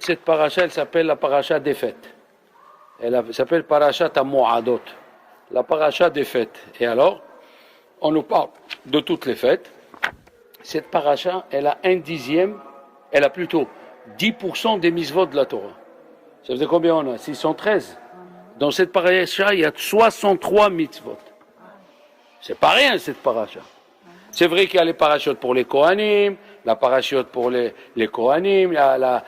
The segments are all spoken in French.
cette paracha, elle s'appelle la paracha des fêtes. Elle s'appelle paracha Tamoadot, la paracha des fêtes. Et alors, on nous parle de toutes les fêtes. Cette paracha, elle a un dixième, elle a plutôt 10% des mitzvot de la Torah. Ça veut dire combien on a? 613. Dans cette paracha, il y a 63 mitzvot. C'est pas rien, cette paracha. C'est vrai qu'il y a les parachutes pour les Kohanim, la parachute pour les Kohanim, la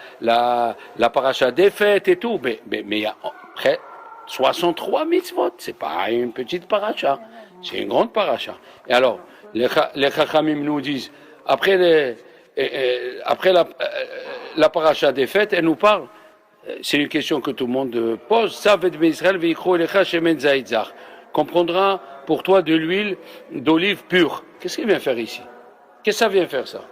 paracha des fêtes et tout, mais il y a près 63 mitzvot. C'est pas une petite paracha, c'est une grande paracha. Et alors, les Chachamim nous disent, après la paracha des fêtes, elle nous parle, c'est une question que tout le monde pose, Savet Israël veikro elecha shemen zaitzach. Comprendra pour toi de l'huile d'olive pure. Qu'est-ce qu'il vient faire ici? Qu'est-ce que ça vient faire ça?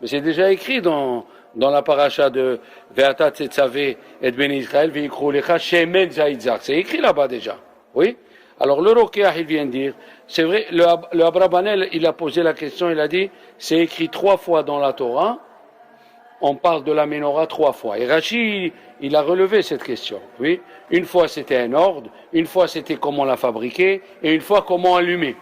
Mais c'est déjà écrit dans la paracha de Ve'ata Tetzavé et Ben Israël veikro elecha shemen zaitzach. C'est écrit là-bas déjà. Oui? Alors le Rokeach, il vient dire, c'est vrai, le Abrabanel, il a posé la question, il a dit, c'est écrit 3 fois dans la Torah, on parle de la menorah 3 fois. Et Rashi, il a relevé cette question, oui. Une fois c'était un ordre, une fois c'était comment la fabriquer, et une fois comment allumer.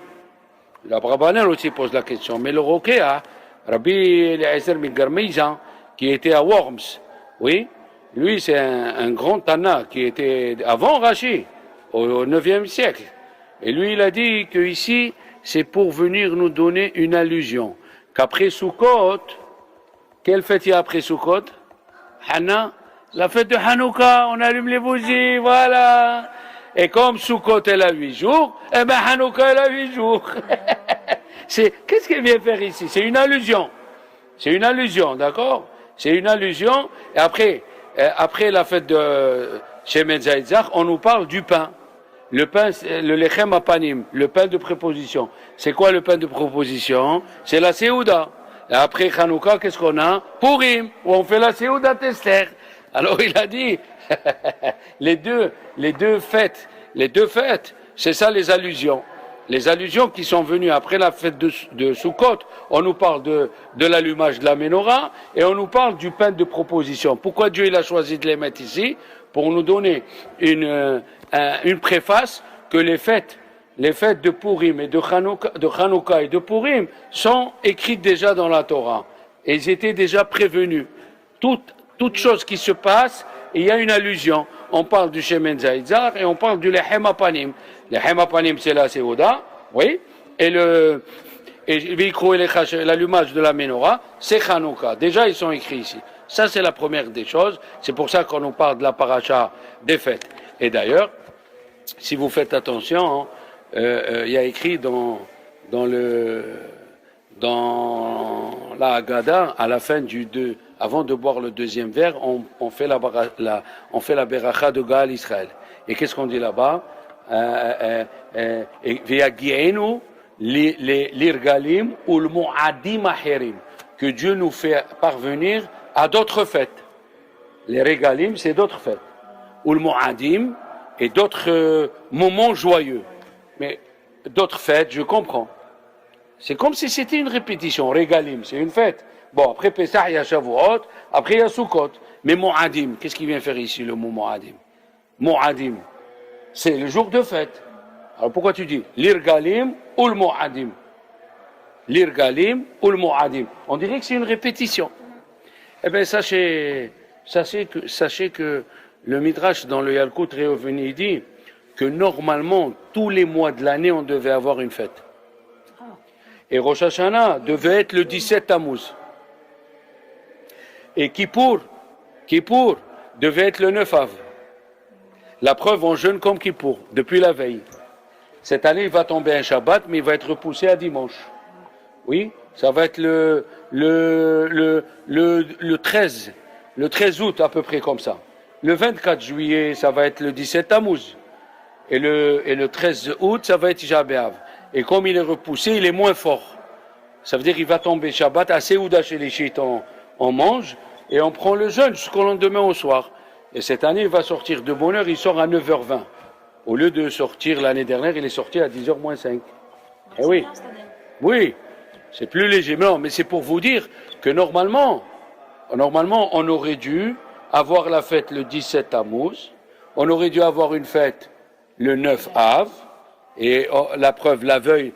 L'Abrabanel aussi pose la question, mais le Rokeach, Rabbi Eliezer Migarmizan, qui était à Worms, oui, lui c'est un grand Tana qui était avant Rashi, au 9e siècle. Et lui, il a dit que ici, c'est pour venir nous donner une allusion. Qu'après Sukkot, quelle fête il y a après Sukkot? Hana, la fête de Hanouka, on allume les bougies, voilà. Et comme Sukkot, elle a 8 jours, eh ben Hanouka, elle a 8 jours. Qu'est-ce qu'elle vient faire ici? C'est une allusion. C'est une allusion, d'accord? C'est une allusion. Et après la fête de Shemen Zaitzach, on nous parle du pain. Le pain, le lechem apanim, le pain de préposition. C'est quoi le pain de préposition? C'est la Séouda. Et après Hanouka, qu'est-ce qu'on a? Purim, où on fait la Séouda Tester. Alors il a dit, les deux fêtes, c'est ça les allusions. Les allusions qui sont venues après la fête de Sukkot, on nous parle de l'allumage de la menorah et on nous parle du pain de proposition. Pourquoi Dieu il a choisi de les mettre ici? Pour nous donner une préface que les fêtes de Purim et de Hanouka et de Purim sont écrites déjà dans la Torah. Et ils étaient déjà prévenus. Toute chose qui se passe, il y a une allusion. On parle du Shemen Zaitzach et on parle du Lechem Apanim. Lechem Apanim, c'est la Séouda, oui, et l'allumage de la menorah, c'est Hanouka. Déjà, ils sont écrits ici. Ça, c'est la première des choses. C'est pour ça qu'on nous parle de la paracha des fêtes. Et d'ailleurs, si vous faites attention, il y a écrit dans la Haggadah, à la fin avant de boire le deuxième verre, on fait la beracha de Gaal Israël. Et qu'est-ce qu'on dit là-bas? Ve'yagienu l'irgalim ou le mu'adim acherim, que Dieu nous fait parvenir à d'autres fêtes. Les régalim, c'est d'autres fêtes. Ou le mu'adim et d'autres moments joyeux. Mais d'autres fêtes, je comprends. C'est comme si c'était une répétition. Régalim, c'est une fête. Bon, après Pesach, il y a Shavuot, après il y a Sukkot. Mais mu'adim, qu'est-ce qu'il vient faire ici, le mot mu'adim? Mu'adim, c'est le jour de fête. Alors pourquoi tu dis l'irgalim ou le mu'adim? L'irgalim ou le mu'adim. On dirait que c'est une répétition. Eh bien, sachez que le Midrash dans le Yalkut Réoveni dit que normalement, tous les mois de l'année, on devait avoir une fête. Et Rosh Hashanah devait être le 17 Tammuz. Et Kippour devait être le 9 Av. La preuve, on jeûne comme Kippour, depuis la veille. Cette année, il va tomber un Shabbat, mais il va être repoussé à dimanche. Oui, ça va être le 13 août à peu près comme ça. Le 24 juillet, ça va être le 17 Tammuz. Et le 13 août, ça va être Tisha B'Av. Et comme il est repoussé, il est moins fort. Ça veut dire qu'il va tomber Shabbat. À Séouda, chez les chiites, on mange et on prend le jeûne jusqu'au lendemain au soir. Et cette année, il va sortir de bonne heure, il sort à 9h20. Au lieu de sortir l'année dernière, il est sorti à 10h moins 5. Eh oui, oui, c'est plus léger. Mais non, mais c'est pour vous dire que normalement, on aurait dû avoir la fête le 17 Tammuz, on aurait dû avoir une fête le 9 Av, et la preuve, la veille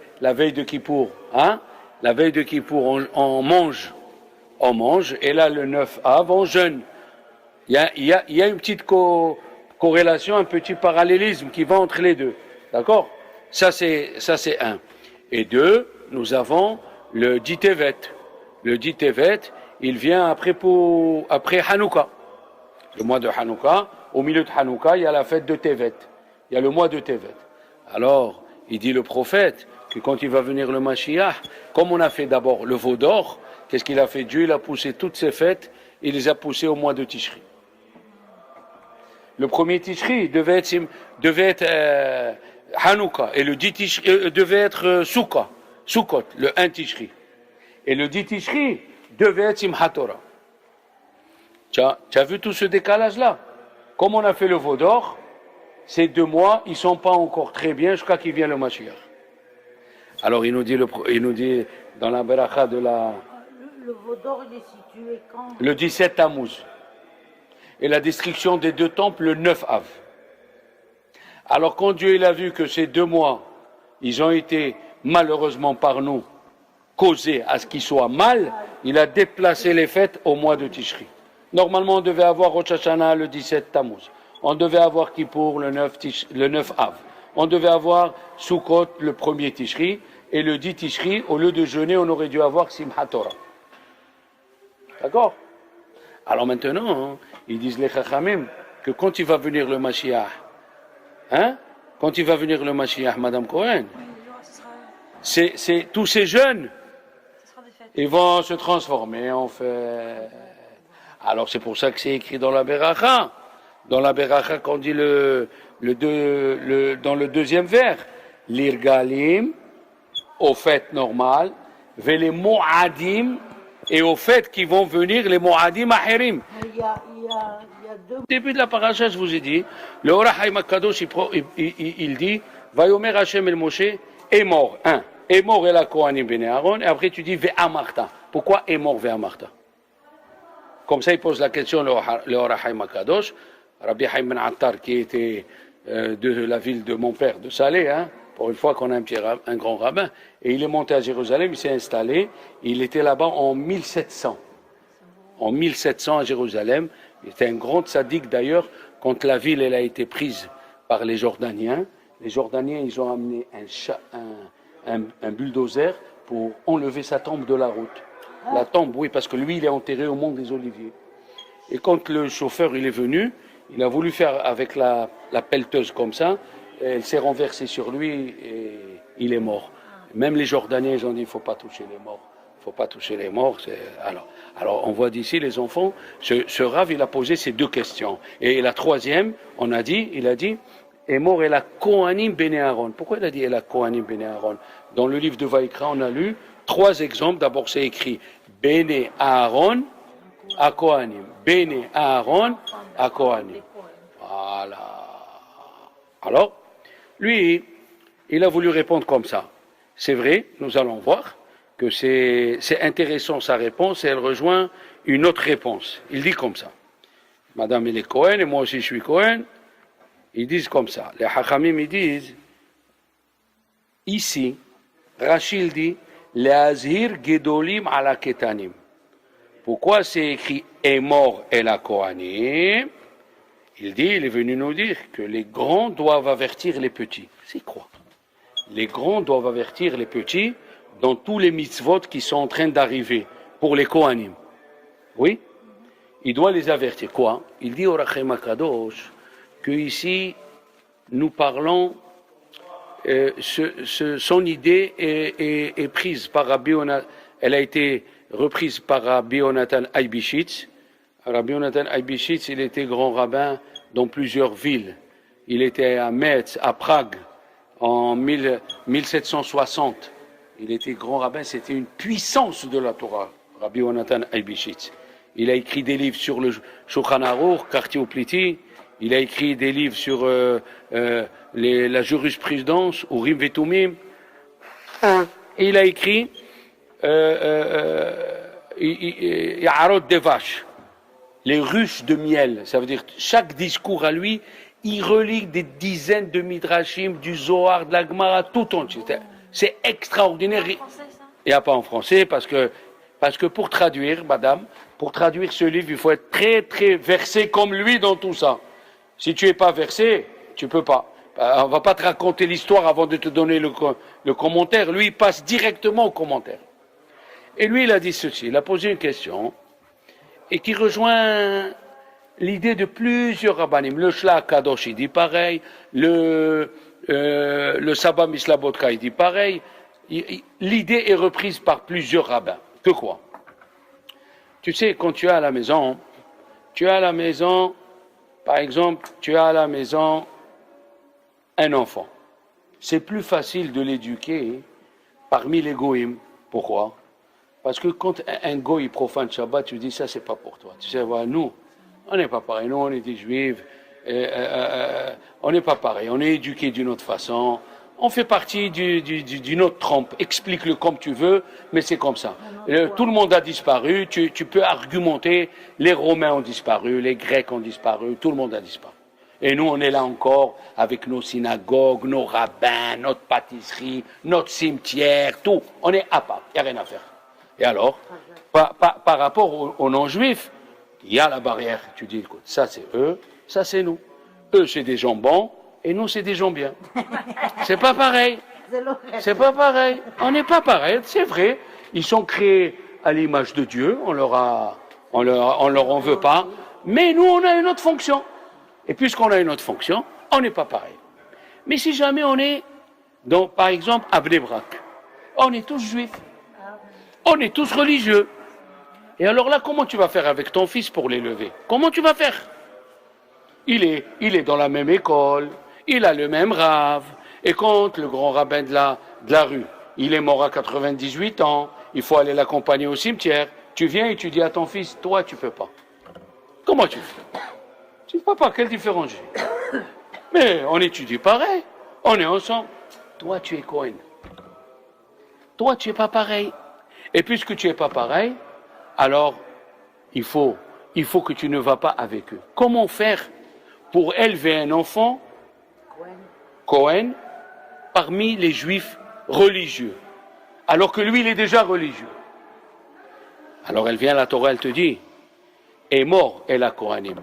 de Kippour, hein, la veille de Kippour, on mange, et là le 9 Av, on jeûne. Il y a une petite corrélation, un petit parallélisme qui va entre les deux. D'accord? Ça c'est un. Et deux, nous avons le dit Tevet. Le dit Tevet, il vient après Hanouka. Le mois de Hanouka, au milieu de Hanouka, il y a la fête de Tevet. Il y a le mois de Tevet. Alors, il dit le prophète que quand il va venir le Mashiach, comme on a fait d'abord le veau d'or, qu'est-ce qu'il a fait? Dieu, il a poussé toutes ces fêtes, il les a poussées au mois de Tishri. Le premier Tishri devait être Hanouka, et le 10 Tishri devait être Sukkot, le 1 Tishri. Et le 10 Tishri devait être Simchat Torah. Tu as vu tout ce décalage-là? Comme on a fait le veau d'or, ces 2 mois, ils ne sont pas encore très bien jusqu'à qu'il vienne le Mashiach. Alors il nous dit dans la beracha de la... Le veau d'or, il est situé quand? Le 17 Tammuz. Et la destruction des 2 temples le 9 Av. Alors quand Dieu il a vu que ces 2 mois, ils ont été malheureusement par nous causés à ce qu'ils soient mal, il a déplacé les fêtes au mois de Tishri. Normalement on devait avoir Rosh Hashanah le 17 Tammuz. On devait avoir Kippour le 9 Av. On devait avoir Sukkot le 1er Tishri. Et le 10 Tishri, au lieu de jeûner, on aurait dû avoir Simchat Torah. D'accord? Alors maintenant, ils disent les Chachamim que quand il va venir le Mashiach, quand il va venir le Mashiach, Madame Cohen, c'est tous ces jeunes, ils vont se transformer en fait. Alors c'est pour ça que c'est écrit dans la Beracha. Dans la Beracha, qu'on dit dans le deuxième vers, l'irgalim, aux fêtes normales, ve les moadim, et aux fêtes qui vont venir, les moadim ahirim. Il y a 2... Au début de la paracha, je vous ai dit, le Or HaChaim HaKadosh, il dit, Vayomer Hashem el Moshe, est mort, est mort et la Kohanim ben Aaron, et après tu dis, Ve'amarta. Pourquoi est mort Ve'amarta? Comme ça, il pose la question, le Or HaChaim HaKadosh, Rabbi Haïm Ben Attar, qui était de la ville de mon père, de Salé, pour une fois qu'on a un grand rabbin, et il est monté à Jérusalem, il s'est installé, il était là-bas en 1700. En 1700 à Jérusalem, il était un grand tzaddik d'ailleurs, quand la ville elle a été prise par les Jordaniens. Les Jordaniens, ils ont amené un bulldozer pour enlever sa tombe de la route. La tombe, oui, parce que lui, il est enterré au mont des Oliviers. Et quand le chauffeur il est venu, il a voulu faire avec la pelleteuse comme ça, elle s'est renversée sur lui et il est mort. Même les Jordaniens, ils ont dit, il ne faut pas toucher les morts. Il ne faut pas toucher les morts. Alors, on voit d'ici, les enfants, ce Rav, il a posé ces 2 questions. Et la troisième, il a dit, est mort et la Kohanim ben Aaron. Pourquoi il a dit et la Kohanim ben Aaron? Dans le livre de Vaïkra, on a lu 3 exemples. D'abord, c'est écrit Bene Aaron à Kohanim. Bene Aaron à Kohanim. Voilà. Alors, lui, il a voulu répondre comme ça. C'est vrai, nous allons voir que c'est intéressant sa réponse et elle rejoint une autre réponse. Il dit comme ça. Madame, elle est Cohen et moi aussi je suis Cohen. Ils disent comme ça. Les Hachamim, ils disent, ici, Rachid dit, les Azhir Gedolim ala Ketanim. Pourquoi c'est écrit est mort et la Kohanim? Il dit, il est venu nous dire que les grands doivent avertir les petits. C'est quoi? Les grands doivent avertir les petits dans tous les mitzvot qui sont en train d'arriver pour les Kohanim. Oui? Il doit les avertir. Quoi? Il dit au Or HaChaim HaKadosh que ici, nous parlons, son idée est prise par Rabbi Yonatan, elle a été reprise par Rabbi Yonatan Eibishitz. Rabbi Yonatan Eibishitz, il était grand rabbin dans plusieurs villes. Il était à Metz, à Prague, en 1760. Il était grand rabbin, c'était une puissance de la Torah, Rabbi Yonatan Eibishitz. Il a écrit des livres sur le Shulchan Aruch, quartier Opliti. Il a écrit des livres sur la jurisprudence, Urim Vetumim. Il a écrit Yarot Devash. les ruches de miel. Ça veut dire chaque discours à lui, il relie des dizaines de midrashim, du Zohar, de la Gemara, tout entier. C'est extraordinaire. Il n'y a pas en français parce que pour traduire, madame, pour traduire ce livre, il faut être très très versé comme lui dans tout ça. Si tu n'es pas versé, tu peux pas. On va pas te raconter l'histoire avant de te donner le commentaire. Lui, il passe directement au commentaire. Et lui, il a dit ceci. Il a posé une question et qui rejoint l'idée de plusieurs rabbanim. Le Shlach Kadosh, il dit pareil. Le Saba Mislabotka, il dit pareil. L'idée est reprise par plusieurs rabbins. Que quoi? Tu sais, quand tu es à la maison, par exemple, tu as à la maison un enfant. C'est plus facile de l'éduquer parmi les goïms. Pourquoi? Parce que quand un goï profane Shabbat, tu dis ça, c'est pas pour toi. Tu sais, voilà, nous, on n'est pas pareil. Nous, on est des juifs. On n'est pas pareil. On est éduqués d'une autre façon. On fait partie d'une autre trempe. Explique-le comme tu veux, mais c'est comme ça. Tout le monde a disparu. Tu peux argumenter. Les Romains ont disparu, les Grecs ont disparu, tout le monde a disparu. Et nous, on est là encore avec nos synagogues, nos rabbins, notre pâtisserie, notre cimetière, tout. On est à part. Il n'y a rien à faire. Et alors, par rapport aux non-juifs, il y a la barrière. Tu dis, écoute, ça c'est eux, ça c'est nous. Eux, c'est des gens bons, et nous, c'est des gens bien. C'est pas pareil. C'est pas pareil. On n'est pas pareil, c'est vrai. Ils sont créés à l'image de Dieu, on leur en veut pas. Mais nous, on a une autre fonction. Et puisqu'on a une autre fonction, on n'est pas pareil. Mais si jamais on est, donc, par exemple, à Bnei Brak, on est tous juifs. On est tous religieux. Et alors là, comment tu vas faire avec ton fils pour l'élever? Comment tu vas faire? Il est dans la même école, il a le même rave. Et quand le grand rabbin de la rue, il est mort à 98 ans, il faut aller l'accompagner au cimetière, tu viens et tu dis à ton fils, toi tu peux pas. Comment tu fais? Tu dis, papa, quelle différence j'ai? Mais on étudie pareil, on est ensemble. Toi tu es Cohen. Toi tu es pas pareil. Et puisque tu es pas pareil, alors il faut que tu ne vas pas avec eux. Comment faire pour élever un enfant Cohen parmi les juifs religieux, alors que lui il est déjà religieux? Alors elle vient à la Torah, elle te dit, est mort El HaKohanim,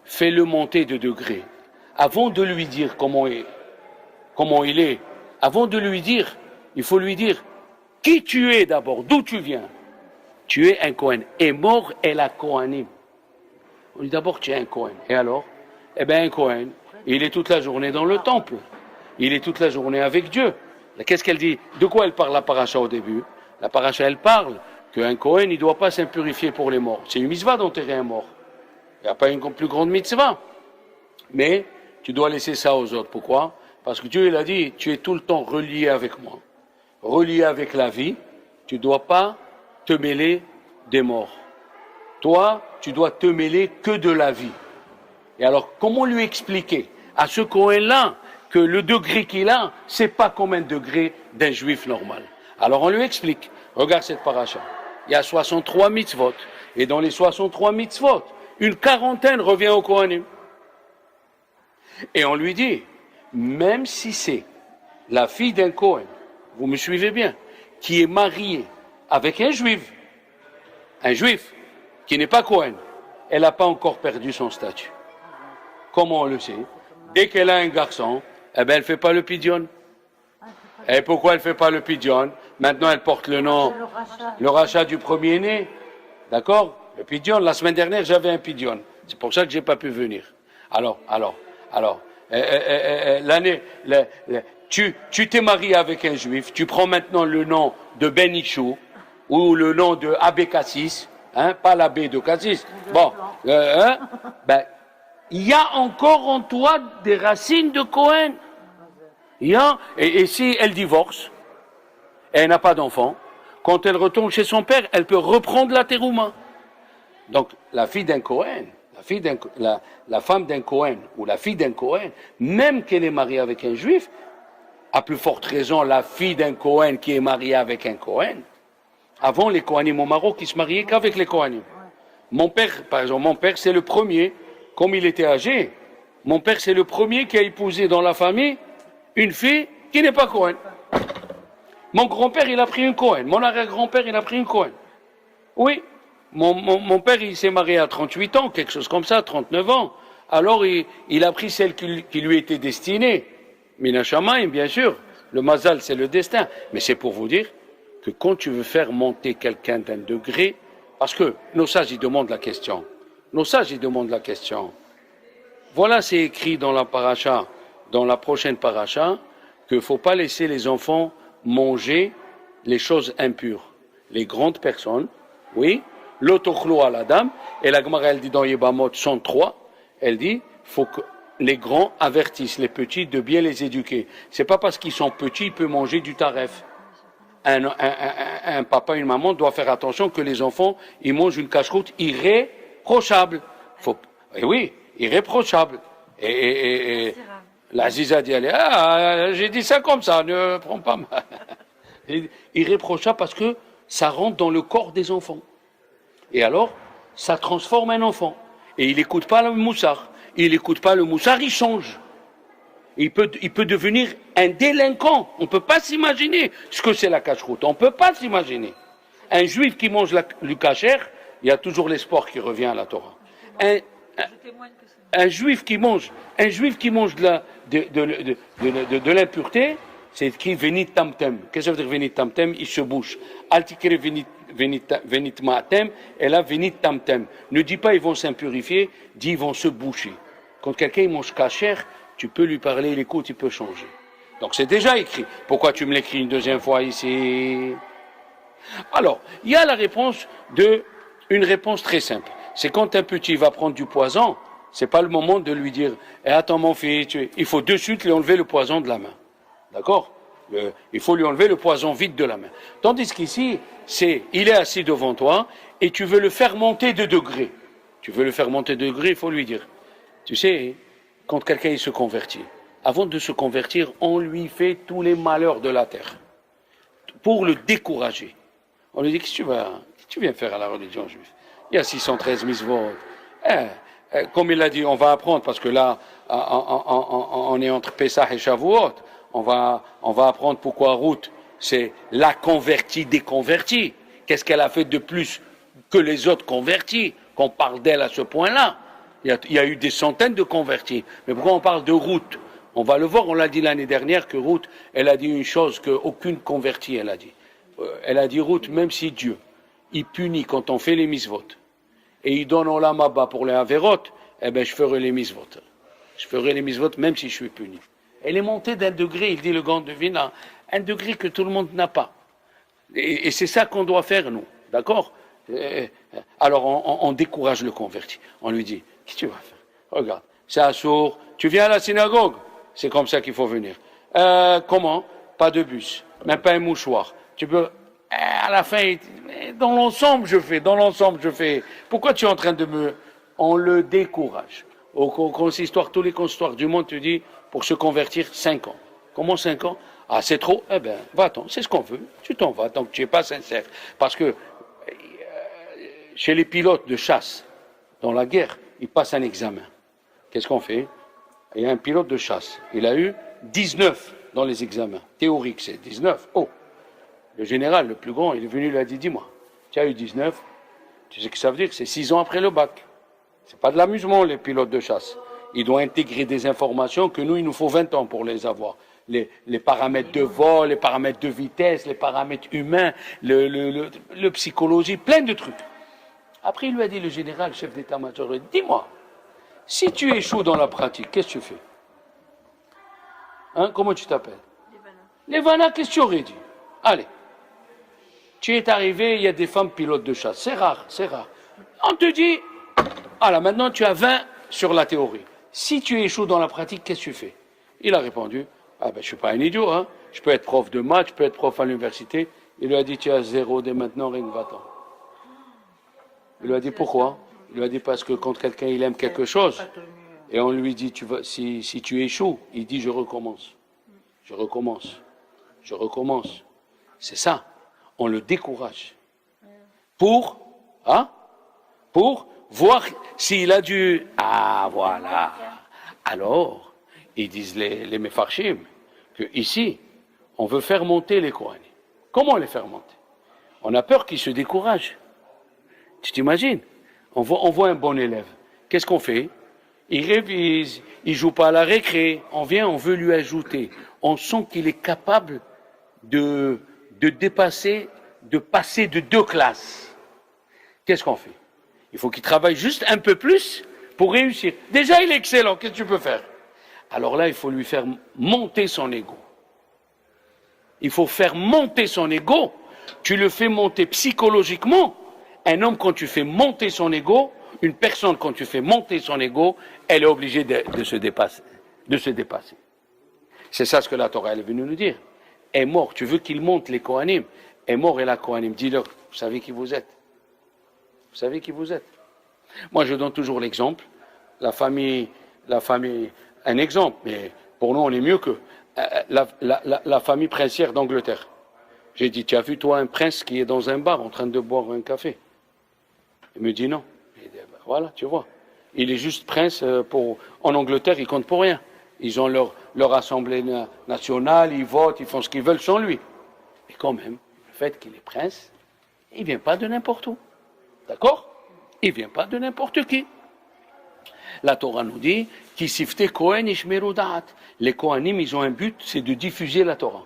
fais-le monter de degré. Avant de lui dire comment il est, avant de lui dire, il faut lui dire qui tu es d'abord, d'où tu viens. Tu es un Cohen. Est mort El HaKohanim. On dit d'abord tu es un Cohen. Et alors? Eh bien un Cohen, il est toute la journée dans le temple. Il est toute la journée avec Dieu. Qu'est-ce qu'elle dit? De quoi elle parle la paracha au début? La paracha, elle parle qu'un Cohen, il ne doit pas s'impurifier pour les morts. C'est une mitzvah d'enterrer un mort. Il n'y a pas une plus grande mitzvah. Mais tu dois laisser ça aux autres. Pourquoi? Parce que Dieu, il a dit, tu es tout le temps relié avec moi. Relié avec la vie. Tu ne dois pas te mêler des morts. Toi, tu dois te mêler que de la vie. Et alors, comment lui expliquer à ce Cohen-là que le degré qu'il a, c'est pas comme un degré d'un juif normal? Alors on lui explique. Regarde cette paracha. Il y a 63 mitzvot. Et dans les 63 mitzvot, une quarantaine revient au Kohanim. Et on lui dit, même si c'est la fille d'un Kohen, vous me suivez bien, qui est mariée avec un juif qui n'est pas Kohen, elle n'a pas encore perdu son statut. Comment on le sait? Dès qu'elle a un garçon, eh ben elle ne fait pas le pidyon. Et pourquoi elle ne fait pas le pidyon? Maintenant, elle porte le nom, le rachat du premier-né. D'accord? Le pidyon, la semaine dernière, j'avais un pidyon. C'est pour ça que je n'ai pas pu venir. Alors, tu t'es marié avec un juif, tu prends maintenant le nom de Ben Ishou, ou le nom de Abbé Cassis, pas l'abbé de Cassis. Bon, il y a encore en toi des racines de Cohen. Et si elle divorce, et elle n'a pas d'enfant, quand elle retourne chez son père, elle peut reprendre la terouma. Donc, la fille d'un Cohen, la femme d'un Cohen, ou la fille d'un Cohen, même qu'elle est mariée avec un juif, à plus forte raison, la fille d'un Cohen qui est mariée avec un Cohen. Avant, les Kohanim au Maroc, ils se mariaient qu'avec les Kohanim. Mon père, par exemple, mon père, c'est le premier, comme il était âgé, mon père, c'est le premier qui a épousé dans la famille une fille qui n'est pas Cohen. Mon grand-père, il a pris une Cohen. Mon arrière-grand-père, il a pris une Cohen. Oui. Mon père, il s'est marié à 38 ans, quelque chose comme ça, 39 ans. Alors, il a pris celle qui lui était destinée. Mina Shamayim, bien sûr. Le mazal, c'est le destin. Mais c'est pour vous dire que quand tu veux faire monter quelqu'un d'un degré, parce que nos sages, ils demandent la question. Nos sages, ils demandent la question. Voilà, c'est écrit dans la paracha, dans la prochaine paracha, qu'il ne faut pas laisser les enfants manger les choses impures. Les grandes personnes, oui, l'autochlo à la dame, et la Gemara, elle dit dans Yebamot 103, elle dit, faut que les grands avertissent les petits de bien les éduquer. C'est pas parce qu'ils sont petits, ils peuvent manger du taref. Un papa, une maman doit faire attention que les enfants, ils mangent une cache-route irréprochable. Et oui, irréprochable. Et la Ziza dit, j'ai dit ça comme ça, ne prends pas mal. Irréprochable parce que ça rentre dans le corps des enfants. Et alors, ça transforme un enfant. Et il n'écoute pas le moussard. Il n'écoute pas le moussard, il change. Il peut devenir un délinquant. On ne peut pas s'imaginer ce que c'est la cache-route. On ne peut pas s'imaginer. Un juif qui mange le kasher, il y a toujours l'espoir qui revient à la Torah. Un juif qui mange de l'impureté, c'est qui venit tamtem. Qu'est-ce que ça veut dire venit tamtem? Il se bouche. Altikere venit matem, et là venit tamtem. Ne dis pas ils vont s'impurifier, dis ils vont se boucher. Quand quelqu'un mange kasher, tu peux lui parler, il écoute, il peut changer. Donc c'est déjà écrit. Pourquoi tu me l'écris une deuxième fois ici? Alors, il y a la réponse une réponse très simple. C'est quand un petit va prendre du poison, c'est pas le moment de lui dire attends mon fils, il faut de suite lui enlever le poison de la main. D'accord? Il faut lui enlever le poison vide de la main. Tandis qu'ici, il est assis devant toi et tu veux le faire monter de degré. Tu veux le faire monter de degré, il faut lui dire. Tu sais, quand quelqu'un se convertit, avant de se convertir, on lui fait tous les malheurs de la terre pour le décourager. On lui dit, qu'est-ce que tu viens faire à la religion juive? Il y a 613 mitzvot. Comme il a dit, on va apprendre, parce que là, on est entre Pessah et Shavuot, on va apprendre pourquoi Ruth, c'est la convertie des convertis. Qu'est-ce qu'elle a fait de plus que les autres convertis, qu'on parle d'elle à ce point-là? Il y a eu des centaines de convertis. Mais pourquoi on parle de Ruth? On va le voir, on l'a dit l'année dernière, que Ruth, elle a dit une chose qu'aucune convertie, elle a dit. Elle a dit, Ruth, même si Dieu, il punit quand on fait les mitzvot, et il donne Olam Haba pour les Averot, eh bien, je ferai les mitzvot. Je ferai les mitzvot même si je suis puni. Elle est montée d'un degré, il dit le grand devina, un degré que tout le monde n'a pas. Et c'est ça qu'on doit faire, nous. D'accord? Alors, on décourage le converti. On lui dit, qu'est-ce que tu vas faire? Regarde, c'est assourd. Tu viens à la synagogue? C'est comme ça qu'il faut venir. Comment? Pas de bus, même pas un mouchoir. Tu peux... À la fin, dans l'ensemble, je fais. Pourquoi tu es en train de me... On le décourage. Au consistoire, tous les consistoires du monde te disent, pour se convertir, 5 ans. Comment 5 ans? Ah, c'est trop? Eh bien, va-t'en, c'est ce qu'on veut. Tu t'en vas, tant que tu n'es pas sincère. Parce que chez les pilotes de chasse, dans la guerre, ils passent un examen. Qu'est-ce qu'on fait? Il y a un pilote de chasse. Il a eu 19 dans les examens. Théorique, c'est 19. Oh! Le général, le plus grand, il est venu, il lui a dit, dis-moi, tu as eu 19, tu sais ce que ça veut dire? C'est 6 ans après le bac. C'est pas de l'amusement, les pilotes de chasse. Ils doivent intégrer des informations que nous, il nous faut 20 ans pour les avoir. Les paramètres de vol, les paramètres de vitesse, les paramètres humains, le psychologie, plein de trucs. Après, il lui a dit, le général, chef d'état-major, dis-moi, si tu échoues dans la pratique, qu'est-ce que tu fais? Hein, comment tu t'appelles? Levana, qu'est-ce que tu aurais dit? Allez. Tu es arrivé, il y a des femmes pilotes de chasse. C'est rare, c'est rare. On te dit, voilà, maintenant tu as 20 sur la théorie. Si tu échoues dans la pratique, qu'est-ce que tu fais? Il a répondu, ah ben je ne suis pas un idiot, hein. Je peux être prof de maths, je peux être prof à l'université. Il lui a dit, tu as 0 dès maintenant, rien ne va-t'en. Il lui a dit, pourquoi? Il lui a dit, parce que quand quelqu'un il aime quelque chose, et on lui dit, si tu échoues, il dit, je recommence. Je recommence. Je recommence. C'est ça. On le décourage. pour voir s'il a dû... Ah, voilà. Alors, ils disent les Mefarshim, que ici, on veut faire monter les Kohanim. Comment les faire monter? On a peur qu'ils se découragent. Tu t'imagines? On voit un bon élève. Qu'est-ce qu'on fait? Il révise, il joue pas à la récré. On veut lui ajouter. On sent qu'il est capable de passer de 2 classes. Qu'est-ce qu'on fait? Il faut qu'il travaille juste un peu plus pour réussir. Déjà, il est excellent. Qu'est-ce que tu peux faire? Alors là, il faut lui faire monter son ego. Il faut faire monter son ego. Tu le fais monter psychologiquement. Un homme, quand tu fais monter son ego, une personne, quand tu fais monter son ego, elle est obligée de se dépasser. C'est ça ce que la Torah est venue nous dire. Est mort, tu veux qu'il monte les Kohanim. Est mort et la Kohanim. Dis-leur, vous savez qui vous êtes. Vous savez qui vous êtes. Moi, je donne toujours l'exemple. La famille, un exemple, mais pour nous, on est mieux que la famille princière d'Angleterre. J'ai dit, tu as vu, toi, un prince qui est dans un bar en train de boire un café? Il me dit non. Il dit, ben, voilà, tu vois. Il est juste prince en Angleterre, il compte pour rien. Ils ont leur assemblée nationale, ils votent, ils font ce qu'ils veulent sans lui. Mais quand même, le fait qu'il est prince, il ne vient pas de n'importe où. D'accord? Il ne vient pas de n'importe qui. La Torah nous dit, qui sifte Kohen ishmeru da'at. Les Kohanim, ils ont un but, c'est de diffuser la Torah.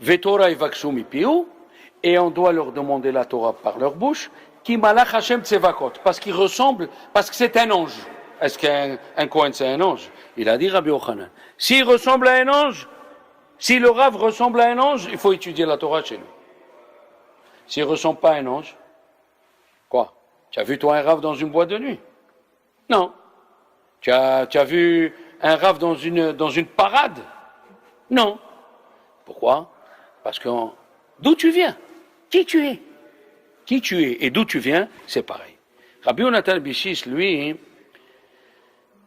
Vetora ivakshu mipiu, et on doit leur demander la Torah par leur bouche, qui malach Hashem tsevakot, parce qu'il ressemble, parce que c'est un ange. Est-ce qu'un Kohen c'est un ange? Il a dit Rabbi Yochanan. S'il ressemble à un ange, si le Rav ressemble à un ange, il faut étudier la Torah chez lui. S'il ne ressemble pas à un ange, quoi? Tu as vu toi un Rav dans une boîte de nuit? Non. Tu as vu un Rav dans une parade? Non. Pourquoi? Parce que d'où tu viens? Qui tu es? Qui tu es et d'où tu viens, c'est pareil. Rabbi Yonatan Bishis, lui,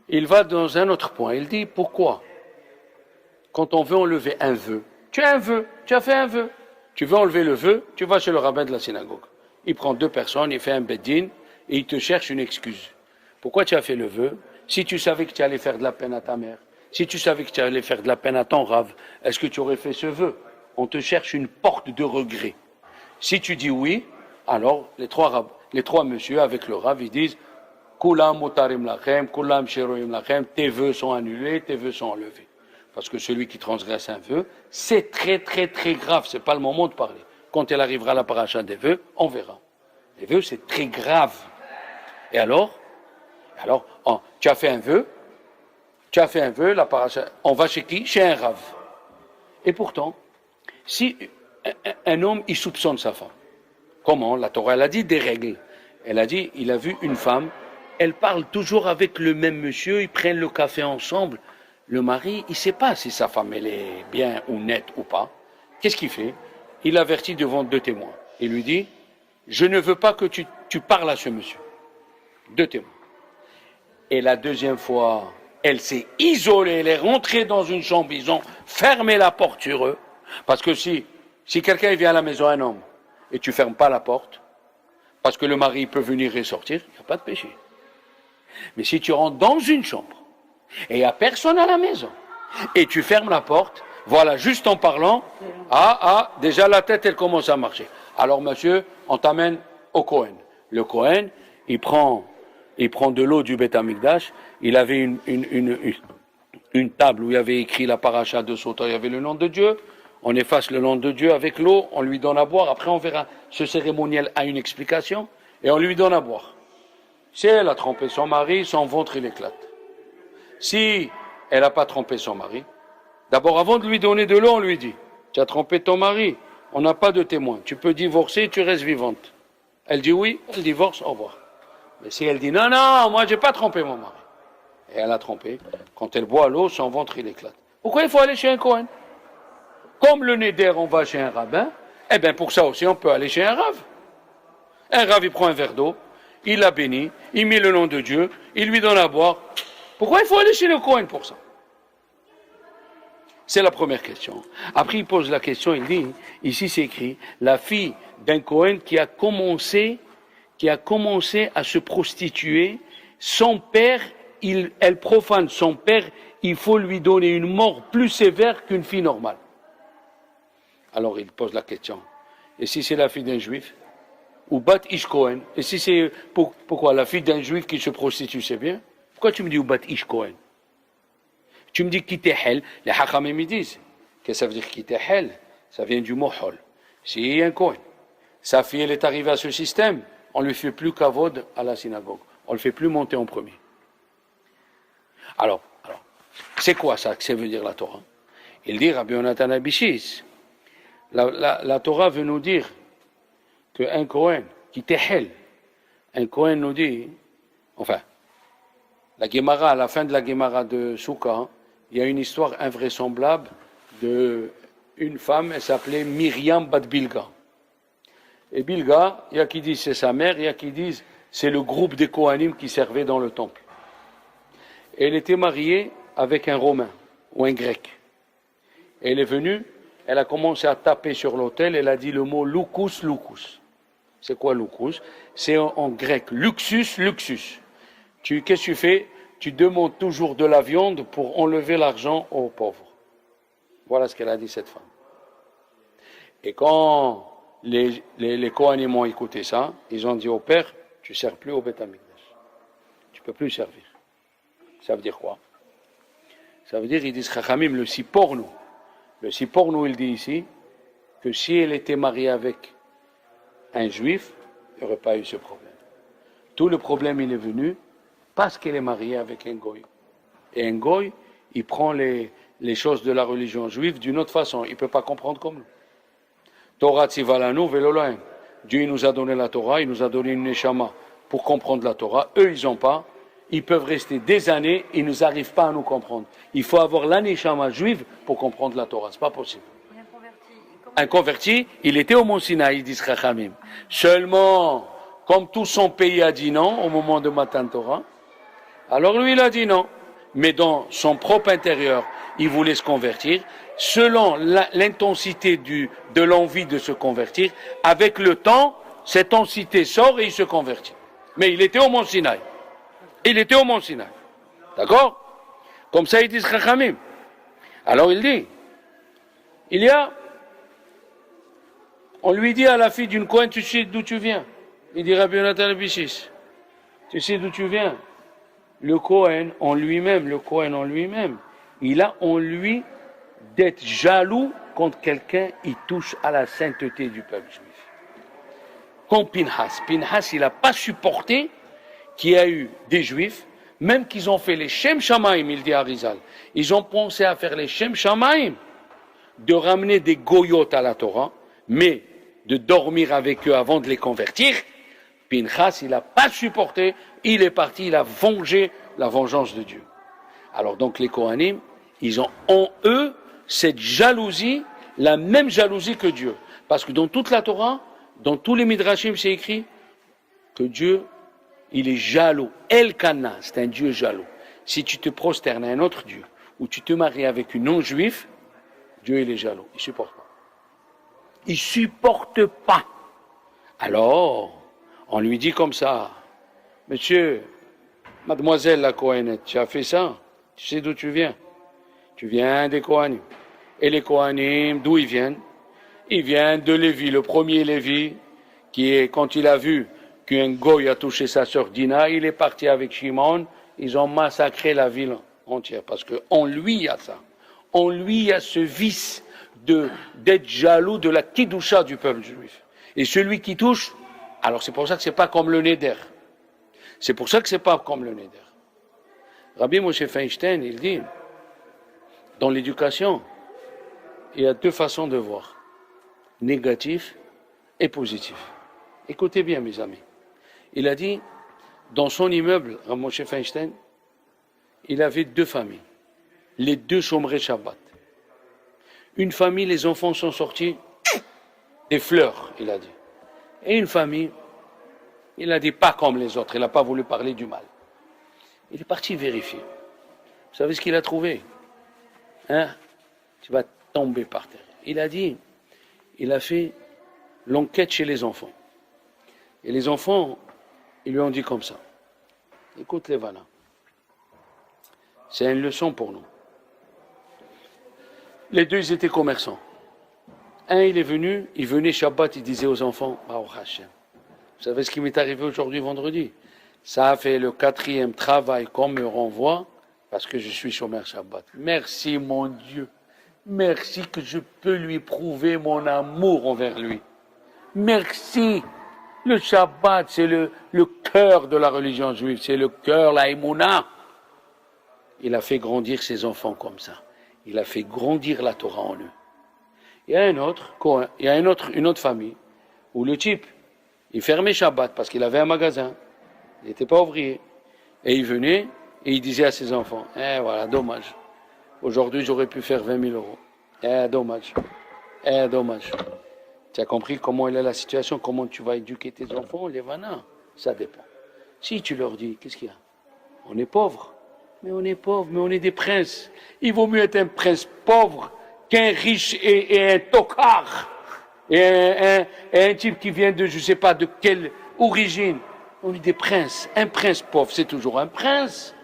il va dans un autre point. Il dit, pourquoi? Quand on veut enlever un vœu, tu as un vœu, tu as fait un vœu. Tu veux enlever le vœu, tu vas chez le rabbin de la synagogue. Il prend 2 personnes, il fait un beddin et il te cherche une excuse. Pourquoi tu as fait le vœu? Si tu savais que tu allais faire de la peine à ta mère, si tu savais que tu allais faire de la peine à ton Rav, est-ce que tu aurais fait ce vœu? On te cherche une porte de regret. Si tu dis oui, alors les trois messieurs avec le Rav, ils disent Kulam mutarim lachem, kulam sheroim lachem, tes vœux sont annulés, tes vœux sont enlevés. Parce que celui qui transgresse un vœu, c'est très très très grave, c'est pas le moment de parler. Quand elle arrivera à la paracha des vœux, on verra. Les vœux, c'est très grave. Et alors, tu as fait un vœu, la paracha, on va chez qui? Chez un Rav. Et pourtant, si un homme, il soupçonne sa femme, comment? La Torah, elle a dit des règles. Elle a dit, il a vu une femme, elle parle toujours avec le même monsieur, ils prennent le café ensemble. Le mari, il ne sait pas si sa femme, elle est bien ou nette ou pas. Qu'est-ce qu'il fait? Il avertit devant 2 témoins. Il lui dit, je ne veux pas que tu parles à ce monsieur. 2 témoins. Et la deuxième fois, elle s'est isolée, elle est rentrée dans une chambre, ils ont fermé la porte sur eux. Parce que si quelqu'un vient à la maison, un homme, et tu ne fermes pas la porte, parce que le mari peut venir et sortir, il n'y a pas de péché. Mais si tu rentres dans une chambre, et il n'y a personne à la maison, et tu fermes la porte, voilà, juste en parlant, déjà la tête, elle commence à marcher. Alors monsieur, on t'amène au Kohen. Le Kohen, il prend de l'eau du Beth Amikdash, il avait une table où il y avait écrit la paracha de Sota, il y avait le nom de Dieu, on efface le nom de Dieu avec l'eau, on lui donne à boire, après on verra, ce cérémoniel a une explication, et on lui donne à boire. Si elle a trompé son mari, son ventre il éclate. Si elle n'a pas trompé son mari, d'abord avant de lui donner de l'eau, on lui dit, tu as trompé ton mari, on n'a pas de témoin, tu peux divorcer, tu restes vivante. Elle dit oui, elle divorce, au revoir. Mais si elle dit non, moi j'ai pas trompé mon mari, et elle a trompé, quand elle boit l'eau, son ventre il éclate. Pourquoi il faut aller chez un Kohen? Comme le Neder, on va chez un rabbin, eh bien pour ça aussi on peut aller chez un Rav. Un Rav il prend un verre d'eau, il la bénit, il met le nom de Dieu, il lui donne à boire. Pourquoi il faut aller chez le Kohen pour ça? C'est la première question. Après il pose la question, il dit, ici c'est écrit, la fille d'un Kohen qui a commencé qui a commencé à se prostituer. Son père, elle profane son père, il faut lui donner une mort plus sévère qu'une fille normale. Alors il pose la question, et si c'est la fille d'un juif? Ou Bat Ish Cohen? Et si c'est, pourquoi la fille d'un juif qui se prostitue, c'est bien? Pourquoi tu me dis ou Bat Ish Cohen? Tu me dis quitter Hel, les Hachamim me disent, qu'est-ce que ça veut dire quitter Hel? Ça vient du mot Hol. C'est un Cohen. Sa fille, elle est arrivée à ce système, on ne lui fait plus kavod à la synagogue. On ne le fait plus monter en premier. Alors, c'est quoi ça que ça veut dire la Torah? Il dit, Rabbi Yonatan Abishis, la Torah veut nous dire qu'un Kohen qui t'éhel, un Kohen nous dit, enfin, la Gemara, à la fin de la Gemara de Souka, il y a une histoire invraisemblable d'une femme, elle s'appelait Myriam Bat Bilga. Et Bilga, il y a qui disent c'est sa mère, il y a qui disent c'est le groupe des Kohanim qui servait dans le temple. Et elle était mariée avec un Romain ou un Grec. Et elle est venue, elle a commencé à taper sur l'autel, elle a dit le mot Lukus, Lukus. C'est quoi Lukus? C'est en grec Luxus, Luxus. Qu'est-ce que tu fais? Tu demandes toujours de la viande pour enlever l'argent aux pauvres. Voilà ce qu'elle a dit cette femme. Et quand les Kohanim ont écouté ça, ils ont dit au père, tu ne sers plus au Beth Amikdash. Tu ne peux plus servir. Ça veut dire quoi? Ça veut dire, ils disent, Chachamim, le Sipornu. Le Sipornu, il dit ici, que si elle était mariée avec un juif, il n'y aurait pas eu ce problème. Tout le problème, il est venu parce qu'elle est mariée avec un goy. Et un goy, il prend les choses de la religion juive d'une autre façon. Il ne peut pas comprendre comme nous. Torah tzivalanu velolaim. Dieu nous a donné la Torah, il nous a donné une neshama pour comprendre la Torah. Eux, ils n'ont pas. Ils peuvent rester des années, ils ne arrivent pas à nous comprendre. Il faut avoir la neshama juive pour comprendre la Torah. Ce n'est pas possible. Un converti, il était au Mont Sinaï, dit Chachamim. Seulement, comme tout son pays a dit non au moment de Matan Torah, alors lui, il a dit non. Mais dans son propre intérieur, il voulait se convertir. Selon l'intensité de l'envie de se convertir, avec le temps, cette intensité sort et il se convertit. Mais il était au Mont Sinaï. Il était au Mont Sinaï. D'accord? Comme ça, ils disent Chachamim. Alors il dit, on lui dit à la fille d'une Kohen, tu sais d'où tu viens? Il dit Rabbi Yonatan Abishis, tu sais d'où tu viens? Le Kohen en lui-même, il a en lui d'être jaloux quand quelqu'un il touche à la sainteté du peuple juif. Comme Pinhas, il n'a pas supporté qu'il y a eu des juifs, même qu'ils ont fait les Shem Shamaim, il dit à Rizal, ils ont pensé à faire les Shem Shamaim, de ramener des goyotes à la Torah, mais de dormir avec eux avant de les convertir. Pinchas, il n'a pas supporté, il est parti, il a vengé la vengeance de Dieu. Alors donc les Kohanim, ils ont en eux cette jalousie, la même jalousie que Dieu. Parce que dans toute la Torah, dans tous les Midrashim, c'est écrit que Dieu, il est jaloux. El-Kana, c'est un Dieu jaloux. Si tu te prosternes à un autre Dieu, ou tu te maries avec une non-juive, Dieu, il est jaloux, il ne supporte pas. Il ne supporte pas. Alors, on lui dit comme ça, monsieur, mademoiselle la Kohenette, tu as fait ça, tu sais d'où tu viens? Tu viens des Kohanim. Et les Kohanim, d'où ils viennent? Ils viennent de Lévi, le premier Lévi, qui est, quand il a vu qu'un goy a touché sa sœur Dina, il est parti avec Shimon, ils ont massacré la ville entière, parce qu'en lui, il y a ça. En lui, il y a ce vice d'être jaloux de la kidoucha du peuple juif. Et celui qui touche, alors c'est pour ça que c'est pas comme le Neder. C'est pour ça que c'est pas comme le Neder. Rabbi Moshe Feinstein, il dit, dans l'éducation, il y a deux façons de voir, négatif et positif. Écoutez bien, mes amis. Il a dit, dans son immeuble, Rabbi Moshe Feinstein, il avait deux familles. Les deux chômeraient Shabbat. Une famille, les enfants sont sortis des fleurs, il a dit. Et une famille, il a dit pas comme les autres, il n'a pas voulu parler du mal. Il est parti vérifier. Vous savez ce qu'il a trouvé? Tu vas tomber par terre. Il a dit, il a fait l'enquête chez les enfants. Et les enfants, Ils lui ont dit comme ça. Écoute les Levana. C'est une leçon pour nous. Les deux, ils étaient commerçants. Un, il est venu, il venait Shabbat, il disait aux enfants, Baruch Hashem. Vous savez ce qui m'est arrivé aujourd'hui, vendredi? Ça a fait le 4e travail qu'on me renvoie parce que je suis chômeur Shabbat. Merci mon Dieu. Merci que je peux lui prouver mon amour envers lui. Merci. Le Shabbat, c'est le cœur de la religion juive. C'est le cœur, la Emouna. Il a fait grandir ses enfants comme ça. Il a fait grandir la Torah en eux. Il y a une autre famille où le type, il fermait Shabbat parce qu'il avait un magasin. Il n'était pas ouvrier. Et il venait et il disait à ses enfants, voilà, dommage. Aujourd'hui, j'aurais pu faire 20 000 euros. Dommage. Dommage. Tu as compris comment elle est la situation, comment tu vas éduquer tes enfants, les vanas? Ça dépend. Si tu leur dis, qu'est-ce qu'il y a? On est pauvres. Mais on est des princes. Il vaut mieux être un prince pauvre qu'un riche et un tocard. Et un type qui vient de je ne sais pas de quelle origine. On est des princes. Un prince pauvre, c'est toujours un prince.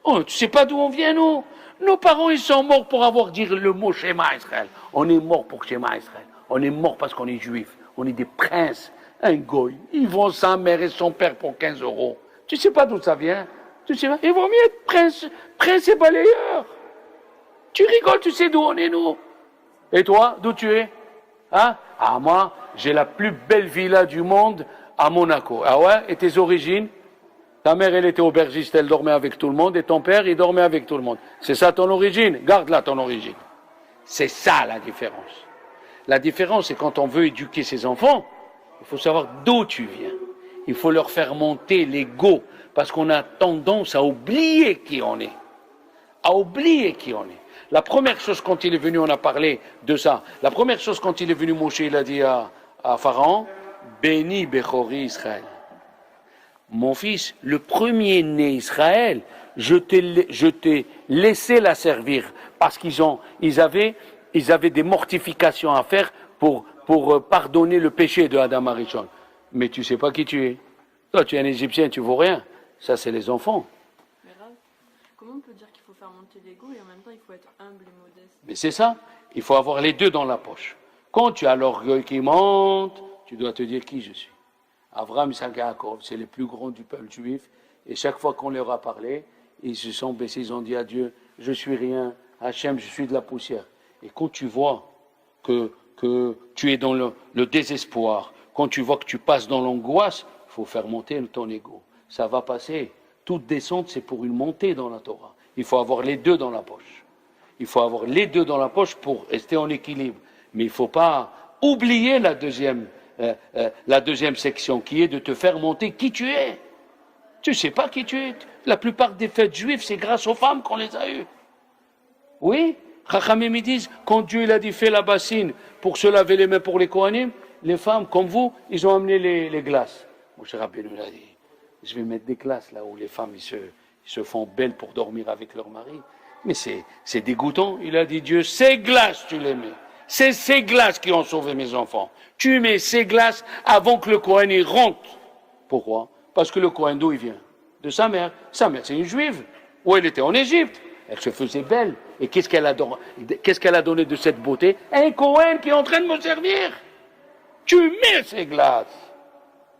Oh, tu sais pas d'où on vient, nous? Nos parents, ils sont morts pour avoir dit le mot Shema Israël. On est mort pour Shema Israël. On est mort parce qu'on est juif. On est des princes. Un goy. Ils vont sa mère et son père pour 15 euros. Tu sais pas d'où ça vient? Tu sais pas? Il vaut mieux être prince et balayeur. Tu rigoles, tu sais d'où on est, nous. Et toi, d'où tu es? Hein? Ah, moi, j'ai la plus belle villa du monde à Monaco. Ah ouais? Et tes origines? Ta mère, elle était aubergiste, elle dormait avec tout le monde, et ton père, il dormait avec tout le monde. C'est ça ton origine? Garde-la ton origine. C'est ça la différence. La différence, c'est quand on veut éduquer ses enfants, il faut savoir d'où tu viens. Il faut leur faire monter l'ego, parce qu'on a tendance à oublier qui on est. À oublier qui on est. La première chose quand il est venu, on a parlé de ça. La première chose quand il est venu, Moshe, il a dit à Pharaon, béni Bechori Israël. Mon fils, le premier-né Israël, je t'ai laissé la servir parce ils avaient des mortifications à faire pour pardonner le péché de Adam Arishon. Mais tu sais pas qui tu es. Toi, tu es un Égyptien, tu vaux rien. Ça, c'est les enfants. Mais Rav, comment on peut dire qu'il faut faire monter l'ego et en même temps il faut être humble et modeste? Mais c'est ça. Il faut avoir les deux dans la poche. Quand tu as l'orgueil qui monte, tu dois te dire qui je suis. Avraham, Isaac et Jacob, c'est les plus grands du peuple juif. Et chaque fois qu'on leur a parlé, ils se sont baissés, ils ont dit à Dieu, je suis rien, Hachem, je suis de la poussière. Et quand tu vois que tu es dans le désespoir, quand tu vois que tu passes dans l'angoisse, il faut faire monter ton ego. Ça va passer. Toute descente, c'est pour une montée dans la Torah. Il faut avoir les deux dans la poche. Il faut avoir les deux dans la poche pour rester en équilibre. Mais il ne faut pas oublier la deuxième section, qui est de te faire monter qui tu es. Tu ne sais pas qui tu es. La plupart des fêtes juives, c'est grâce aux femmes qu'on les a eues. Oui, Chachamim me disent, quand Dieu il a dit fais la bassine pour se laver les mains pour les Kohanim, les femmes, comme vous, ils ont amené les glaces. Mon cher Rabbeinu a dit, je vais mettre des glaces là où les femmes ils se font belles pour dormir avec leur mari. Mais c'est dégoûtant. Il a dit, Dieu, ces glaces, tu les mets. C'est ces glaces qui ont sauvé mes enfants. Tu mets ces glaces avant que le Kohen y rentre. Pourquoi? Parce que le Kohen, d'où il vient? De sa mère. Sa mère, c'est une juive. Où elle était en Égypte. Elle se faisait belle. Et qu'est-ce qu'elle a donné de cette beauté? Un Kohen qui est en train de me servir. Tu mets ces glaces.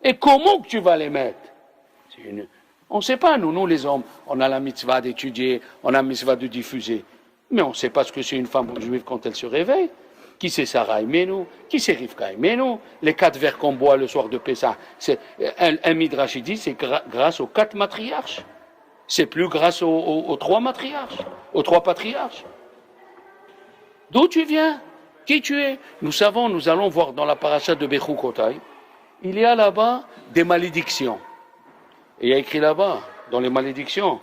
Et comment que tu vas les mettre? On ne sait pas, nous les hommes, on a la mitzvah d'étudier, on a la mitzvah de diffuser. Mais on ne sait pas ce que c'est une femme juive quand elle se réveille. Qui c'est Sarah Imenu? Qui c'est Rivka Imenu? Les 4 verres qu'on boit le soir de Pessah, c'est un midrash dit, c'est grâce aux 4 matriarches. C'est plus grâce aux 3 matriarches, aux 3 patriarches. D'où tu viens? Qui tu es? Nous allons voir dans la paracha de Bechukotai, il y a là-bas des malédictions. Et il y a écrit là-bas, dans les malédictions,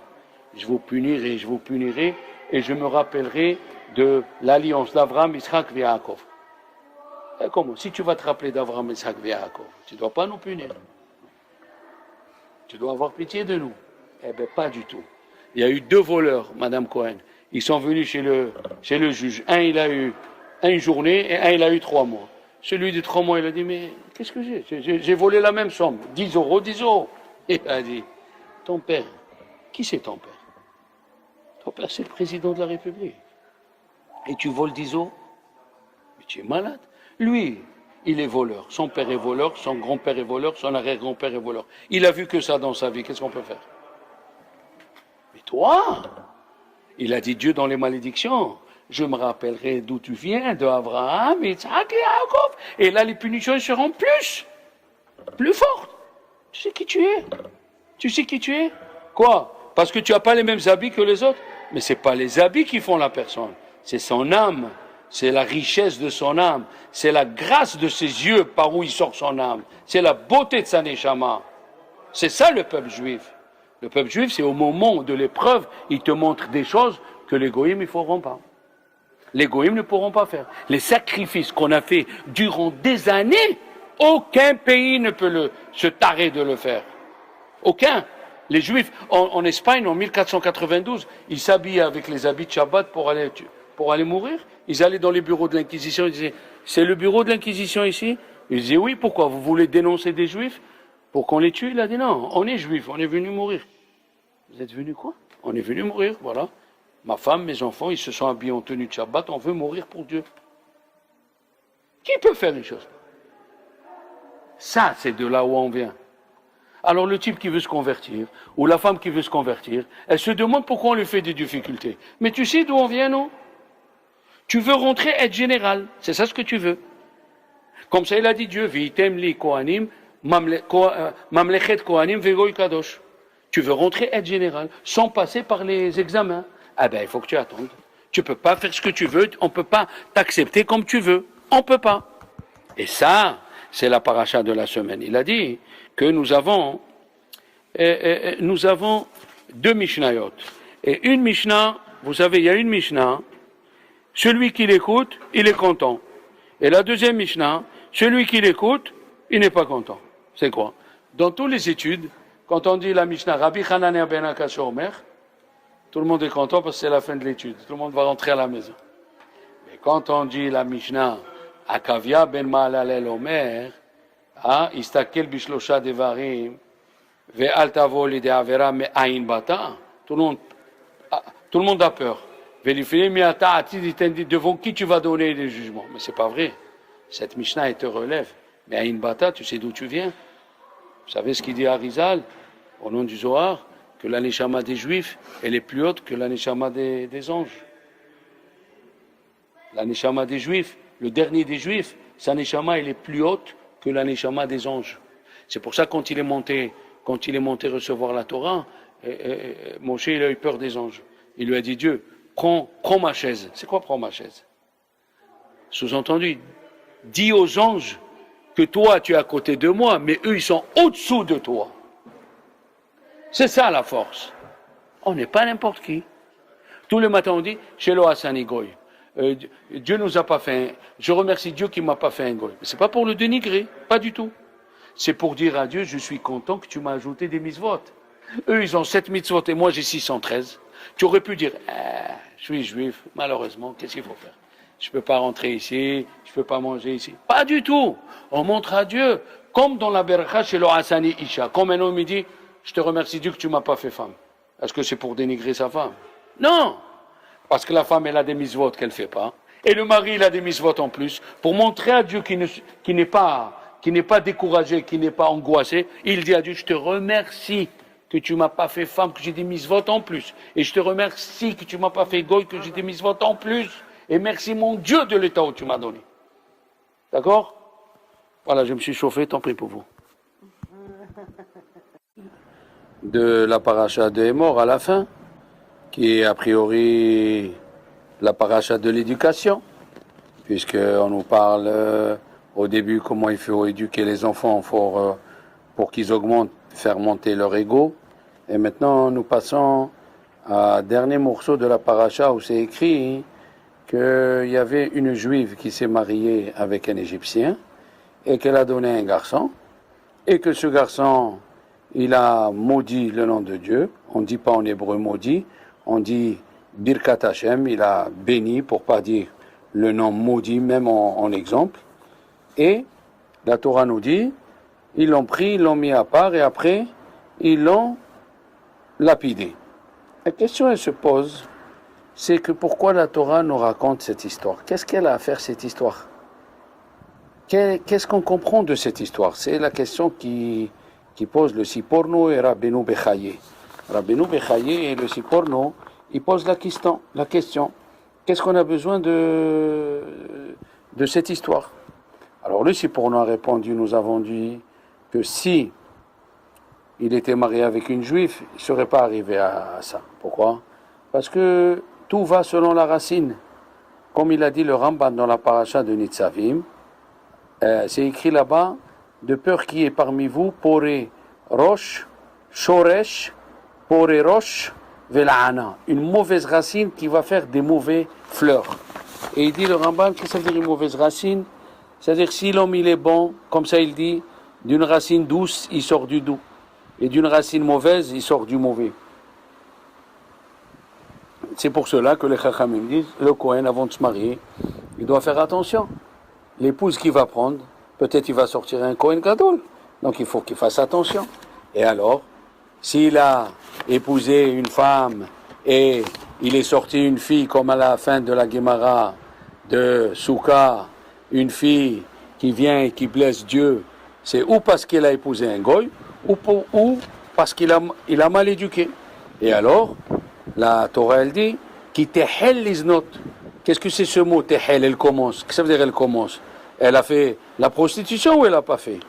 je vous punirai, et je me rappellerai de l'alliance d'Avraham, Isaac et Yaakov. Et comment? Si tu vas te rappeler d'Avraham, Isaac et Yaakov, tu ne dois pas nous punir. Tu dois avoir pitié de nous. Eh bien, pas du tout. Il y a eu 2 voleurs, Madame Cohen. Ils sont venus chez le juge. Un, il a eu 1 journée, et un, il a eu 3 mois. Celui de 3 mois, il a dit, mais qu'est-ce que j'ai volé la même somme. 10 euros, 10 euros. Il a dit, ton père, qui c'est ton père? Ton père, c'est le président de la République. Et tu voles 10 euros? Mais tu es malade. Lui, il est voleur. Son père est voleur, son grand-père est voleur, son arrière-grand-père est voleur. Il a vu que ça dans sa vie. Qu'est-ce qu'on peut faire? Mais toi, il a dit Dieu dans les malédictions. Je me rappellerai d'où tu viens, de Abraham, Isaac et Jacob. Et là, les punitions seront plus fortes. Tu sais qui tu es? Tu sais qui tu es? Quoi? Parce que tu n'as pas les mêmes habits que les autres? Mais ce n'est pas les habits qui font la personne. C'est son âme. C'est la richesse de son âme. C'est la grâce de ses yeux par où il sort son âme. C'est la beauté de sa neshama. C'est ça le peuple juif. Le peuple juif, c'est au moment de l'épreuve, il te montre des choses que les goïms ne feront pas. Les goïms ne pourront pas faire. Les sacrifices qu'on a fait durant des années, aucun pays ne peut se tarer de le faire. Aucun. Les Juifs, en Espagne, en 1492, ils s'habillaient avec les habits de Shabbat pour aller mourir. Ils allaient dans les bureaux de l'Inquisition, ils disaient, c'est le bureau de l'Inquisition ici? Ils disaient, oui, pourquoi? Vous voulez dénoncer des Juifs pour qu'on les tue? Il a dit, non, on est Juifs, on est venus mourir. Vous êtes venus quoi? On est venus mourir, voilà. Ma femme, mes enfants, ils se sont habillés en tenue de Shabbat, on veut mourir pour Dieu. Qui peut faire une chose? Ça, c'est de là où on vient. Alors le type qui veut se convertir, ou la femme qui veut se convertir, elle se demande pourquoi on lui fait des difficultés. Mais tu sais d'où on vient, non? Tu veux rentrer, être général. C'est ça ce que tu veux. Comme ça, il a dit Dieu, Vitem li kohanim, mamlechet kohanim vegoy kadosh. Tu veux rentrer, être général, sans passer par les examens. Ah ben, il faut que tu attendes. Tu peux pas faire ce que tu veux, on peut pas t'accepter comme tu veux. On peut pas. Et ça, c'est la paracha de la semaine. Il a dit que nous avons 2 Mishnayot. Et une Mishnah, vous savez, il y a une Mishnah, celui qui l'écoute, il est content. Et la deuxième Mishnah, celui qui l'écoute, il n'est pas content. C'est quoi? Dans toutes les études, quand on dit la Mishnah, Rabbi Hanania ben Akash Omer, tout le monde est content parce que c'est la fin de l'étude. Tout le monde va rentrer à la maison. Mais quand on dit la Mishnah, Akavia ben Maalalel Omer, Istakel bishlosha devarim, ve'al tavo li de'avera me'ayin bata, tout le monde a peur. Devant qui tu vas donner les jugements? Mais c'est pas vrai. Cette Mishnah, elle te relève. Mais Aïn Bata, tu sais d'où tu viens? Vous savez ce qu'il dit à Arizal, au nom du Zohar, que la neshama des Juifs, elle est plus haute que la neshama des anges. La neshama des Juifs, le dernier des Juifs, sa neshama, elle est plus haute que la neshama des anges. C'est pour ça quand il est monté recevoir la Torah, Moshe, il a eu peur des anges. Il lui a dit, Dieu, prends ma chaise. C'est quoi prends ma chaise? Sous-entendu, dis aux anges que toi tu es à côté de moi, mais eux ils sont au-dessous de toi. C'est ça la force. On n'est pas n'importe qui. Tous les matins on dit, Shelo Hasani Goy. Dieu nous a pas fait je remercie Dieu qui m'a pas fait un goy. C'est pas pour le dénigrer, pas du tout. C'est pour dire à Dieu, je suis content que tu m'as ajouté des mitzvot. Eux ils ont 7 mitzvot et moi j'ai 613. Tu aurais pu dire, je suis juif, malheureusement, qu'est-ce qu'il faut faire? Je ne peux pas rentrer ici, je ne peux pas manger ici. Pas du tout. On montre à Dieu, comme dans la Bercha chez le Hassani Isha. Comme un homme me dit, je te remercie Dieu que tu ne m'as pas fait femme. Est-ce que c'est pour dénigrer sa femme? Non. Parce que la femme, elle a des mitzvot qu'elle ne fait pas. Et le mari, il a des mitzvot en plus. Pour montrer à Dieu qui n'est pas découragé, qui n'est pas angoissé, il dit à Dieu, je te remercie que tu ne m'as pas fait femme, que j'ai des mitzvot en plus. Et je te remercie que tu ne m'as pas fait goy, que j'ai des mitzvot en plus. Et merci mon Dieu de l'état où tu m'as donné. D'accord? Voilà, je me suis chauffé, tant pis pour vous. De la paracha de Hémor à la fin, qui est a priori la paracha de l'éducation, puisqu'on nous parle au début comment il faut éduquer les enfants pour qu'ils augmentent, faire monter leur ego. Et maintenant, nous passons à dernier morceau de la paracha où c'est écrit qu'il y avait une juive qui s'est mariée avec un Égyptien et qu'elle a donné un garçon et que ce garçon, il a maudit le nom de Dieu. On ne dit pas en hébreu maudit, on dit Birkat Hashem, il a béni pour pas dire le nom maudit, même en exemple. Et la Torah nous dit, ils l'ont pris, ils l'ont mis à part et après, ils l'ont lapidé. La question, elle se pose, c'est que pourquoi la Torah nous raconte cette histoire? Qu'est-ce qu'elle a à faire, cette histoire? Qu'est-ce qu'on comprend de cette histoire? C'est la question qui pose le Siporno et Rabbeinu Bechaye. Rabbeinu Bechaye et le Siporno, ils posent la question. Qu'est-ce qu'on a besoin de cette histoire? Alors le Siporno a répondu, nous avons dit que si il était marié avec une juive, il ne serait pas arrivé à ça. Pourquoi? Parce que tout va selon la racine. Comme il a dit le Ramban dans la paracha de Nitzavim, c'est écrit là-bas, de peur qui est parmi vous, Poré Rosh, Shoresh, Poré Rosh, Vela'ana. Une mauvaise racine qui va faire des mauvais fleurs. Et il dit le Ramban, qu'est-ce que ça veut dire une mauvaise racine? C'est-à-dire si l'homme il est bon, comme ça il dit, d'une racine douce, il sort du doux. Et d'une racine mauvaise, il sort du mauvais. C'est pour cela que les Chachamim disent, le Kohen avant de se marier, il doit faire attention. L'épouse qu'il va prendre, peut-être il va sortir un Kohen Gadol. Donc il faut qu'il fasse attention. Et alors, s'il a épousé une femme et il est sorti une fille comme à la fin de la Gemara de Souka, une fille qui vient et qui blesse Dieu, c'est ou parce qu'elle a épousé un goy, ou parce qu'il a mal éduqué. Et alors, la Torah elle dit, qui tehel liznot. Qu'est-ce que c'est ce mot tehel? Elle commence. Qu'est-ce que ça veut dire elle commence? Elle a fait la prostitution ou elle n'a pas fait?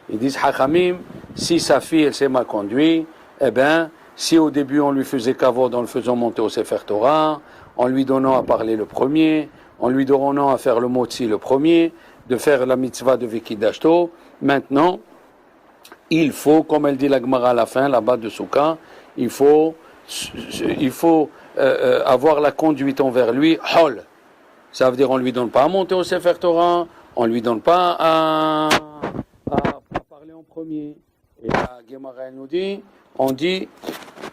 Ils disent Hachamim, si sa fille elle s'est mal conduite, eh bien, si au début on lui faisait kavod en le faisant monter au Sefer Torah, en lui donnant à parler le premier, en lui donnant à faire le motzi le premier, de faire la mitzvah de Vikidashto, maintenant, il faut, comme elle dit la Gemara à la fin, là-bas de Souka, il faut avoir la conduite envers lui, hol. Ça veut dire on ne lui donne pas à monter au Sefer Torah, on ne lui donne pas à parler en premier. Et la Gemara elle nous dit, on dit,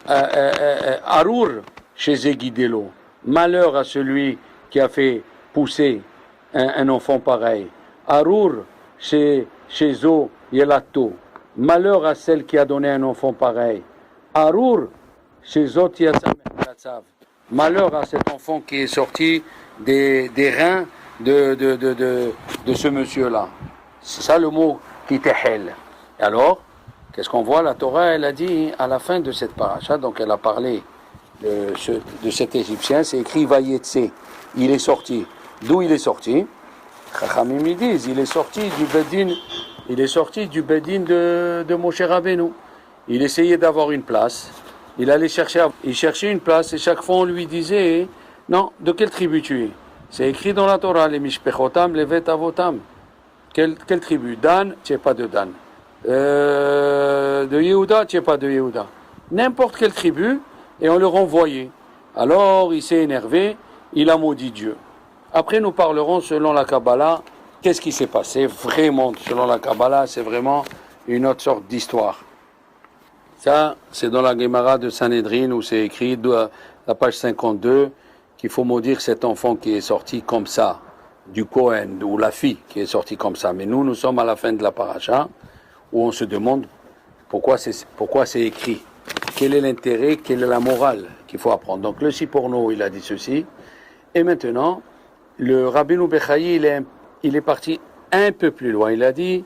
Arur chez Zegidelo, malheur à celui qui a fait pousser un enfant pareil. Arur chez Zo Yelato, malheur à celle qui a donné un enfant pareil. Arur chez Zot Yatsav, malheur à cet enfant qui est sorti des reins de ce monsieur-là. C'est ça le mot qui tehel. Alors, qu'est-ce qu'on voit? La Torah, elle a dit à la fin de cette paracha, donc elle a parlé de cet Égyptien, c'est écrit Vayetse, il est sorti. D'où il est sorti? Chachamim ils disent, il est sorti du Bedin de Moshe Rabbeinu. Il essayait d'avoir une place, il cherchait une place et chaque fois on lui disait, non, de quelle tribu tu es? C'est écrit dans la Torah, les Mishpechotam, les Vet Avotam. Quelle tribu? Dan, tu n'es pas de Dan. De Yehuda, tu n'es pas de Yehuda. N'importe quelle tribu, et on le renvoyait. Alors il s'est énervé, il a maudit Dieu. Après nous parlerons selon la Kabbalah, qu'est-ce qui s'est passé vraiment selon la Kabbalah, c'est vraiment une autre sorte d'histoire. Ça, c'est dans la Gemara de Sanhedrin où c'est écrit, de la page 52, qu'il faut maudire cet enfant qui est sorti comme ça, du Kohen, ou la fille qui est sortie comme ça. Mais nous sommes à la fin de la paracha, où on se demande pourquoi c'est écrit. Quel est l'intérêt, quelle est la morale qu'il faut apprendre. Donc le Siporno, il a dit ceci. Et maintenant, le Rabbeinu Bechaye, il est parti un peu plus loin. Il a dit,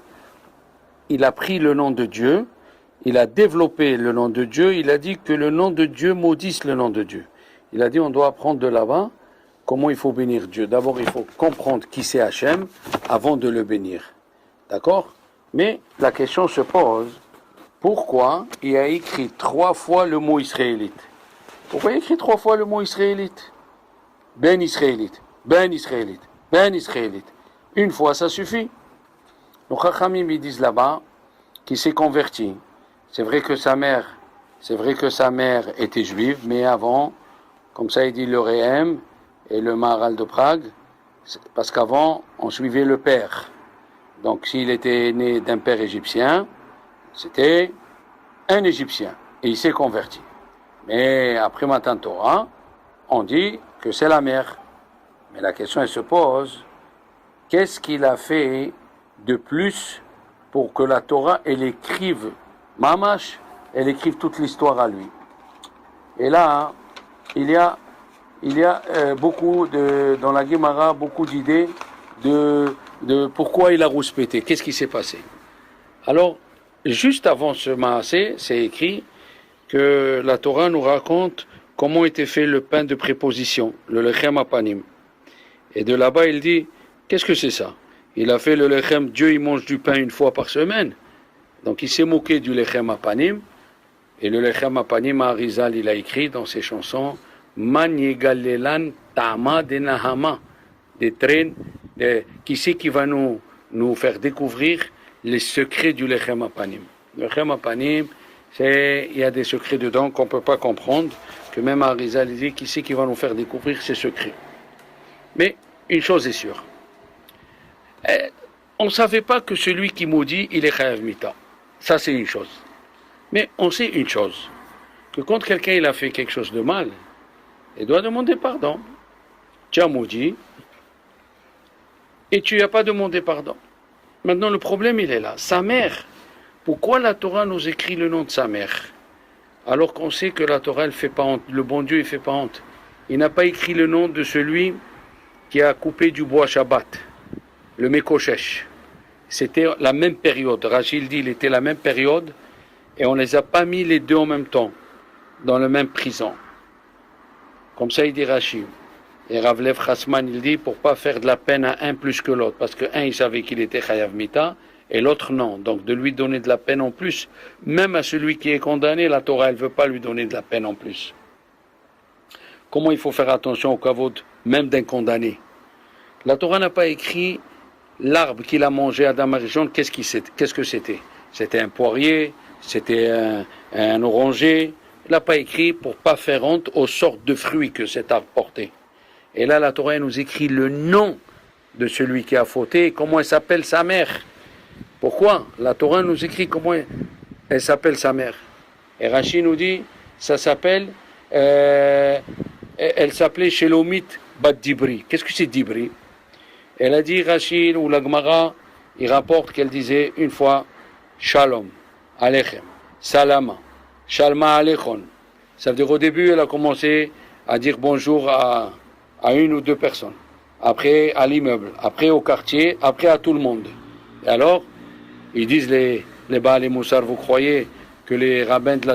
il a pris le nom de Dieu, il a développé le nom de Dieu, il a dit que le nom de Dieu maudisse le nom de Dieu. Il a dit, on doit apprendre de là-bas comment il faut bénir Dieu. D'abord, il faut comprendre qui c'est Hachem avant de le bénir. D'accord? Mais la question se pose, pourquoi il a écrit 3 fois le mot israélite? Pourquoi il a écrit 3 fois le mot israélite? Ben israélite, ben israélite, ben israélite. Une fois, ça suffit. Les Chachamim, ils disent là-bas qu'il s'est converti. C'est vrai que sa mère était juive, mais avant, comme ça il dit le Réhem et le Maharal de Prague, parce qu'avant, on suivait le père. Donc s'il était né d'un père égyptien, c'était un Égyptien, et il s'est converti. Mais après Matan Torah, on dit que c'est la mère. Mais la question elle se pose, qu'est-ce qu'il a fait de plus pour que la Torah elle écrive Mamash elle écrive toute l'histoire à lui. Et là, il y a beaucoup dans la Gemara, beaucoup d'idées de pourquoi il a rouspété, qu'est-ce qui s'est passé. Alors, juste avant ce Maasé, c'est écrit que la Torah nous raconte comment était fait le pain de préposition, le lechem apanim. Et de là-bas, il dit, qu'est-ce que c'est ça? Il a fait le lechem, Dieu il mange du pain une fois par semaine. Donc il s'est moqué du lechem apanim. Et le lechem apanim, Arizal, il a écrit dans ses chansons, Man yegalelan ta'ama de nahama, des traînes, qui c'est qui va nous faire découvrir les secrets du lechem apanim. Le lechem apanim, il y a des secrets dedans qu'on ne peut pas comprendre, que même Arizal dit, qui c'est qui va nous faire découvrir ces secrets. Mais une chose est sûre, on ne savait pas que celui qui maudit, il est chayav mita. Ça c'est une chose. Mais on sait une chose, que quand quelqu'un il a fait quelque chose de mal, il doit demander pardon. Tu as maudit, et tu n'as pas demandé pardon. Maintenant le problème il est là, sa mère. Pourquoi la Torah nous écrit le nom de sa mère? Alors qu'on sait que la Torah elle fait pas honte, le bon Dieu il fait pas honte. Il n'a pas écrit le nom de celui qui a coupé du bois Shabbat, le Mekoshesh. C'était la même période, Rachid dit, il était la même période, et on ne les a pas mis les deux en même temps, dans la même prison. Comme ça il dit Rachid. Et Ravlev Chasman il dit, pour pas faire de la peine à un plus que l'autre, parce que un il savait qu'il était Chayav Mita, et l'autre non, donc de lui donner de la peine en plus, même à celui qui est condamné, la Torah elle ne veut pas lui donner de la peine en plus. Comment il faut faire attention au kavod, même d'un condamné? La Torah n'a pas écrit l'arbre qu'il a mangé Adam Arishon, qu'est-ce que c'était? C'était un poirier, c'était un oranger. Il n'a pas écrit pour pas faire honte aux sortes de fruits que cet arbre portait. Et là, la Torah nous écrit le nom de celui qui a fauté, comment elle s'appelle sa mère. Pourquoi? La Torah nous écrit comment elle s'appelle sa mère. Et Rashi nous dit, ça s'appelle, elle s'appelait Shelomit Bat Dibri. Qu'est-ce que c'est Dibri? Elle a dit, Rashi ou la Gemara, il rapporte qu'elle disait une fois, Shalom, Alechem, Salama, Shalma Alechon. Ça veut dire au début, elle a commencé à dire bonjour à une ou deux personnes. Après à l'immeuble, après au quartier, après à tout le monde. Et alors, ils disent les Baal et Moussar, vous croyez que les rabbins de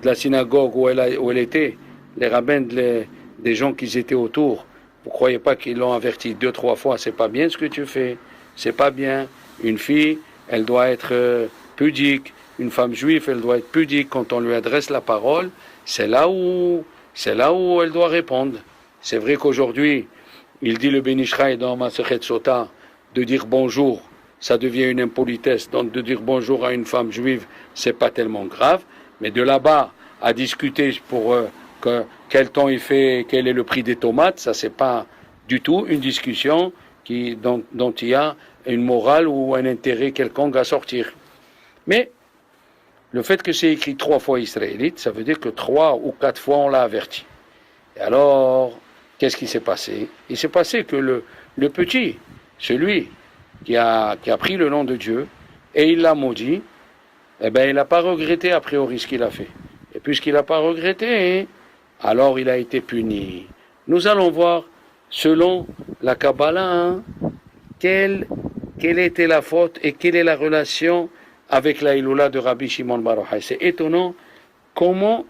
la synagogue où elle était, les rabbins des gens qui étaient autour, vous croyez pas qu'ils l'ont averti 2-3 fois, c'est pas bien ce que tu fais, c'est pas bien. Une fille, elle doit être pudique, une femme juive, elle doit être pudique quand on lui adresse la parole, c'est là où elle doit répondre. C'est vrai qu'aujourd'hui, il dit le Ben Ishraï dans Masechet Sota, de dire bonjour, ça devient une impolitesse. Donc de dire bonjour à une femme juive, c'est pas tellement grave. Mais de là-bas à discuter pour quel temps il fait, quel est le prix des tomates, ça c'est pas du tout une discussion dont il y a une morale ou un intérêt quelconque à sortir. Mais le fait que c'est écrit 3 fois israélite, ça veut dire que 3 ou 4 fois on l'a averti. Et alors, qu'est-ce qui s'est passé? Il s'est passé que le petit, celui qui a pris le nom de Dieu, et il l'a maudit, eh bien il n'a pas regretté a priori ce qu'il a fait. Et puisqu'il n'a pas regretté, alors il a été puni. Nous allons voir, selon la Kabbalah, quelle était la faute et quelle est la relation avec la Iloula de Rabbi Shimon Bar Yochai. C'est étonnant comment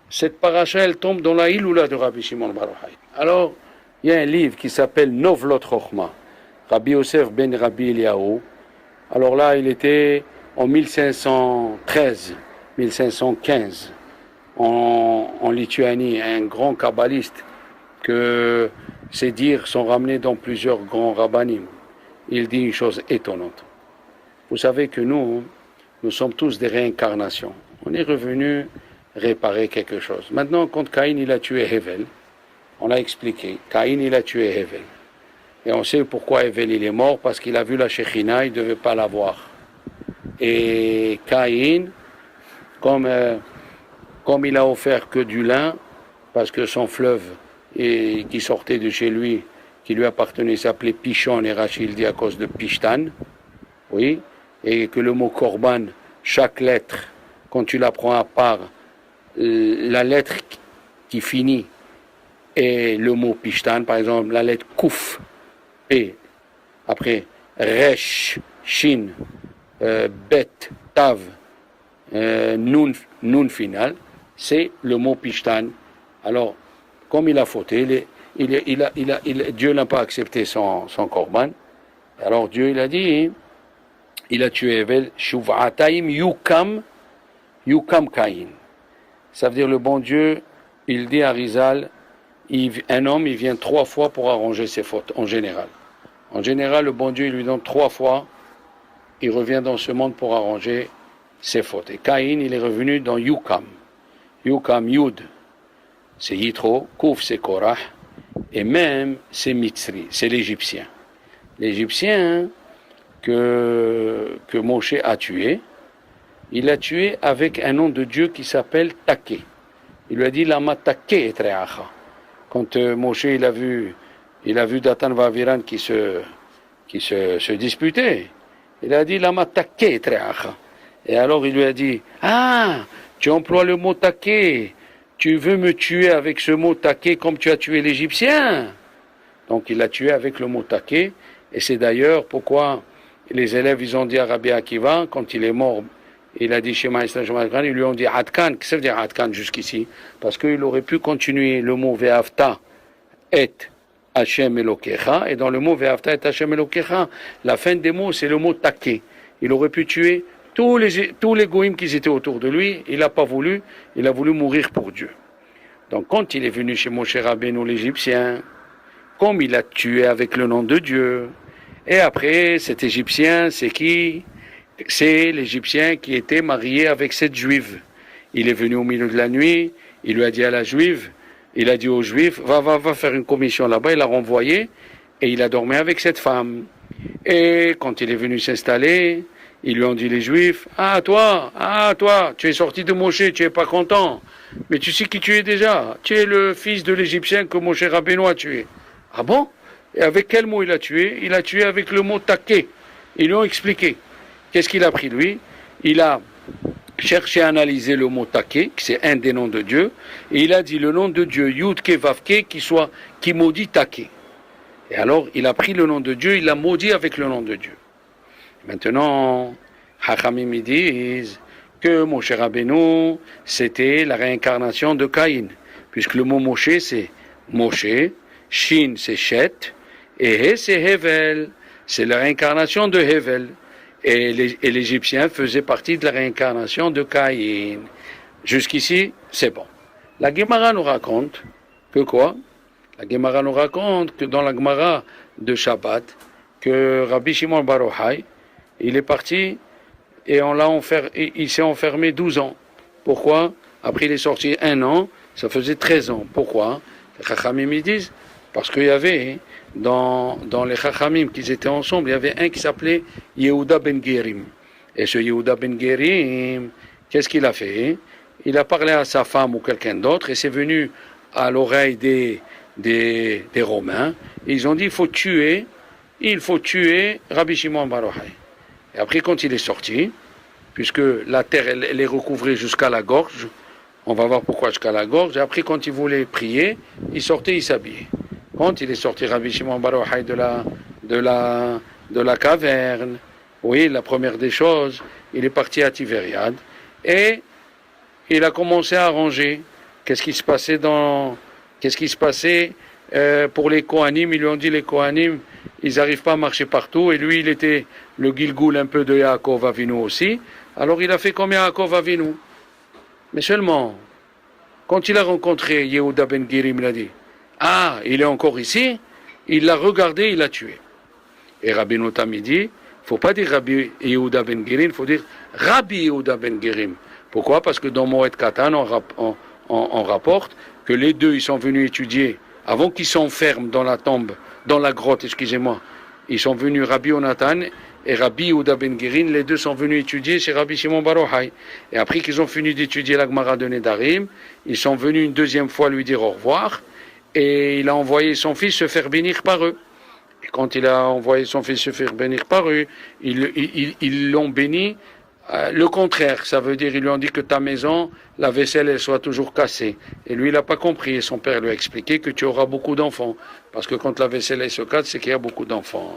cette paracha elle tombe dans la Iloula de Rabbi Shimon Bar Yochai. Alors, il y a un livre qui s'appelle Novlot Chochma, Rabbi Yosef ben Rabbi Eliyahu. Alors là, il était en 1513, 1515, en Lituanie, un grand kabbaliste que ses dires sont ramenés dans plusieurs grands rabbanim. Il dit une chose étonnante. Vous savez que nous sommes tous des réincarnations. On est revenu réparer quelque chose. Maintenant, quand Caïn il a tué Hevel, on l'a expliqué. Caïn il a tué Hevel. Et on sait pourquoi Hevel il est mort, parce qu'il a vu la Shekhinah, il ne devait pas la voir. Et Caïn, comme il a offert que du lin, parce que son fleuve qui sortait de chez lui, qui lui appartenait, s'appelait Pichon, et Rachid dit à cause de Pishtan, oui, et que le mot Korban, chaque lettre quand tu la prends à part, la lettre qui finit et le mot pishtan, par exemple, la lettre kouf, et après resh, shin, bet, tav, nun final, c'est le mot pishtan. Alors, comme il a fauté, Dieu n'a pas accepté son korban. Alors Dieu il a dit, il a tué Hevel, shuv'ataim yukam Kain. Ça veut dire le bon Dieu, il dit à Rizal, un homme il vient 3 fois pour arranger ses fautes, en général. En général, le bon Dieu il lui donne 3 fois, il revient dans ce monde pour arranger ses fautes. Et Caïn il est revenu dans Yukam. Yukam Yud, c'est Yitro, Kouf c'est Korah, et même c'est Mitzri, c'est l'Égyptien. L'Égyptien que Moshe a tué, il l'a tué avec un nom de Dieu qui s'appelle Také. Il lui a dit Lama Také etreacha. Quand Moshe il a vu Datan Vaviran qui se disputait, il a dit Lama Také etreacha. Et alors il lui a dit tu emploies le mot Také, tu veux me tuer avec ce mot Také comme tu as tué l'Égyptien. Donc il l'a tué avec le mot Také, et c'est d'ailleurs pourquoi les élèves ils ont dit à Rabbi Akiva, quand il est mort, il a dit Shema Israël, Shema Israël, ils lui ont dit Adkan. Qu'est-ce que ça veut dire Adkan jusqu'ici? Parce qu'il aurait pu continuer le mot Ve'avta et Hashem Elokecha, et dans le mot Ve'avta et Hashem Elokecha, la fin des mots c'est le mot Také. Il aurait pu tuer tous les goïms qui étaient autour de lui, il n'a pas voulu, il a voulu mourir pour Dieu. Donc quand il est venu chez Moshe Rabbeinu l'Égyptien, comme il a tué avec le nom de Dieu, et après cet Égyptien c'est qui? C'est l'Égyptien qui était marié avec cette Juive. Il est venu au milieu de la nuit, il lui a dit à la Juive, il a dit aux Juifs, va faire une commission là-bas, il l'a renvoyé, et il a dormi avec cette femme. Et quand il est venu s'installer, ils lui ont dit les Juifs, toi, tu es sorti de Moshe, tu es pas content, mais tu sais qui tu es déjà, tu es le fils de l'Égyptien que Moshe Rabbeinu a tué. Ah bon? Et avec quel mot il a tué? Il a tué avec le mot Také. Ils lui ont expliqué. Qu'est-ce qu'il a pris lui? Il a cherché à analyser le mot Také, qui c'est un des noms de Dieu, et il a dit le nom de Dieu, Yudke Vavke, qui maudit Také. Et alors, il a pris le nom de Dieu, il l'a maudit avec le nom de Dieu. Maintenant, Hachamim disent que Moshe Rabbeinu, c'était la réincarnation de Caïn, puisque le mot Moshe, c'est Moshe, Shin, c'est Shet, et He, c'est Hevel, c'est la réincarnation de Hevel. Et l'Égyptien faisait partie de la réincarnation de Caïn. Jusqu'ici, c'est bon. La Gemara nous raconte que quoi? La Gemara nous raconte que dans la Gemara de Shabbat, que Rabbi Shimon Bar Yochai, il est parti et il s'est enfermé 12 ans. Pourquoi? Après il est sorti 1 an, ça faisait 13 ans. Pourquoi? Les Chachamim ils disent, parce qu'il y avait dans les Chachamim qui étaient ensemble, il y avait un qui s'appelait Yehuda ben Gerim. Et ce Yehuda ben Gerim, qu'est-ce qu'il a fait? Il a parlé à sa femme ou quelqu'un d'autre et c'est venu à l'oreille des Romains. Et ils ont dit il faut tuer Rabbi Shimon Bar Yochai. Et après quand il est sorti, puisque la terre elle est recouvrée jusqu'à la gorge, on va voir pourquoi jusqu'à la gorge, et après quand il voulait prier, il sortait, il s'habillait. Quand il est sorti Rabbi Shimon Bar Yochai de la caverne, oui, la première des choses, il est parti à Tivériade et il a commencé à arranger. Qu'est-ce qui se passait pour les Kohanim? Ils lui ont dit les Kohanim, ils n'arrivent pas à marcher partout, et lui il était le Gilgoul un peu de Yaakov Avinu aussi. Alors il a fait comme Yaakov Avinu. Mais seulement, quand il a rencontré Yehuda ben Gerim, il a dit il est encore ici. Il l'a regardé, il l'a tué. Et Rabbi Notam dit, il ne faut pas dire Rabbi Yehuda ben Gerim, il faut dire Rabbi Yehuda ben Gerim. Pourquoi? Parce que dans Moed Katan, on rapporte que les deux, ils sont venus étudier, avant qu'ils s'enferment dans la tombe, dans la grotte, excusez-moi, ils sont venus, Rabbi Yonatan et Rabbi Yehuda ben Gerim, les deux sont venus étudier chez Rabbi Shimon Bar Yochai. Et après qu'ils ont fini d'étudier la Gemara de Nedarim, ils sont venus une deuxième fois lui dire au revoir, et il a envoyé son fils se faire bénir par eux. Et quand il a envoyé son fils se faire bénir par eux, ils l'ont béni Le contraire, ça veut dire, ils lui ont dit que ta maison, la vaisselle, elle soit toujours cassée. Et lui, il n'a pas compris. Et son père lui a expliqué que tu auras beaucoup d'enfants. Parce que quand la vaisselle, elle se casse, c'est qu'il y a beaucoup d'enfants.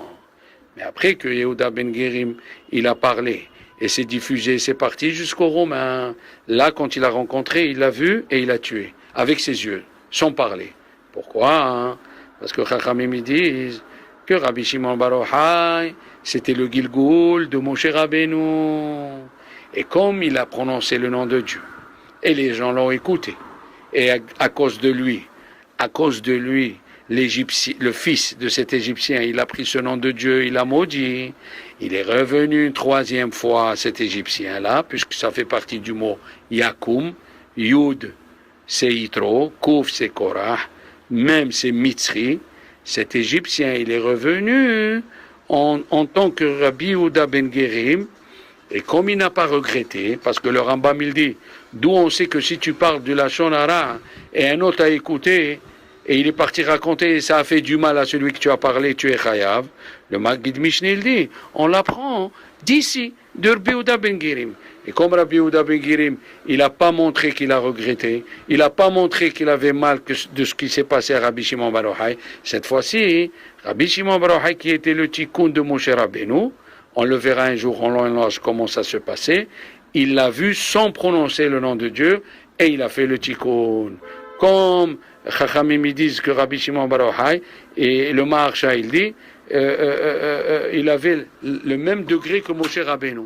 Mais après que Yehuda Ben Gerim, il a parlé, et c'est diffusé, c'est parti jusqu'aux Romains. Là, quand il a rencontré, il l'a vu et il l'a tué. Avec ses yeux, sans parler. Pourquoi? Parce que Chachamim, ils disent que Rabbi Shimon Bar Yochai, c'était le Gilgoul de Moshe Rabbeinu. Et comme il a prononcé le nom de Dieu, et les gens l'ont écouté, et à cause de lui, le fils de cet Égyptien, il a pris ce nom de Dieu, il a maudit, il est revenu une troisième fois, cet Égyptien-là, puisque ça fait partie du mot Yakum, Yud, c'est Yitro, Kouf, c'est Korah, même c'est Mitzri. Cet Égyptien, il est revenu en tant que Rabbi Yehuda Ben Gerim, et comme il n'a pas regretté, parce que le Rambam il dit, d'où on sait que si tu parles de la Lachon Hara et un autre a écouté, et il est parti raconter, et ça a fait du mal à celui que tu as parlé, tu es chayav. Le Maggid Mishneh il dit, on l'apprend d'ici, de Rabbi Yehuda Ben Gerim. Et comme Rabbi Yehuda Ben Gerim, il n'a pas montré qu'il a regretté, il n'a pas montré qu'il avait mal de ce qui s'est passé à Rabbi Shimon Bar Yochai, cette fois-ci, Rabbi Shimon Bar Yochai, qui était le tikkun de Moshe Rabbeinu, on le verra un jour en long et large comment ça se passait, il l'a vu sans prononcer le nom de Dieu, et il a fait le tikkun. Comme Chachamim disent que Rabbi Shimon Bar Yochai, et le Maharsha il dit, il avait le même degré que Moshe Rabbeinu.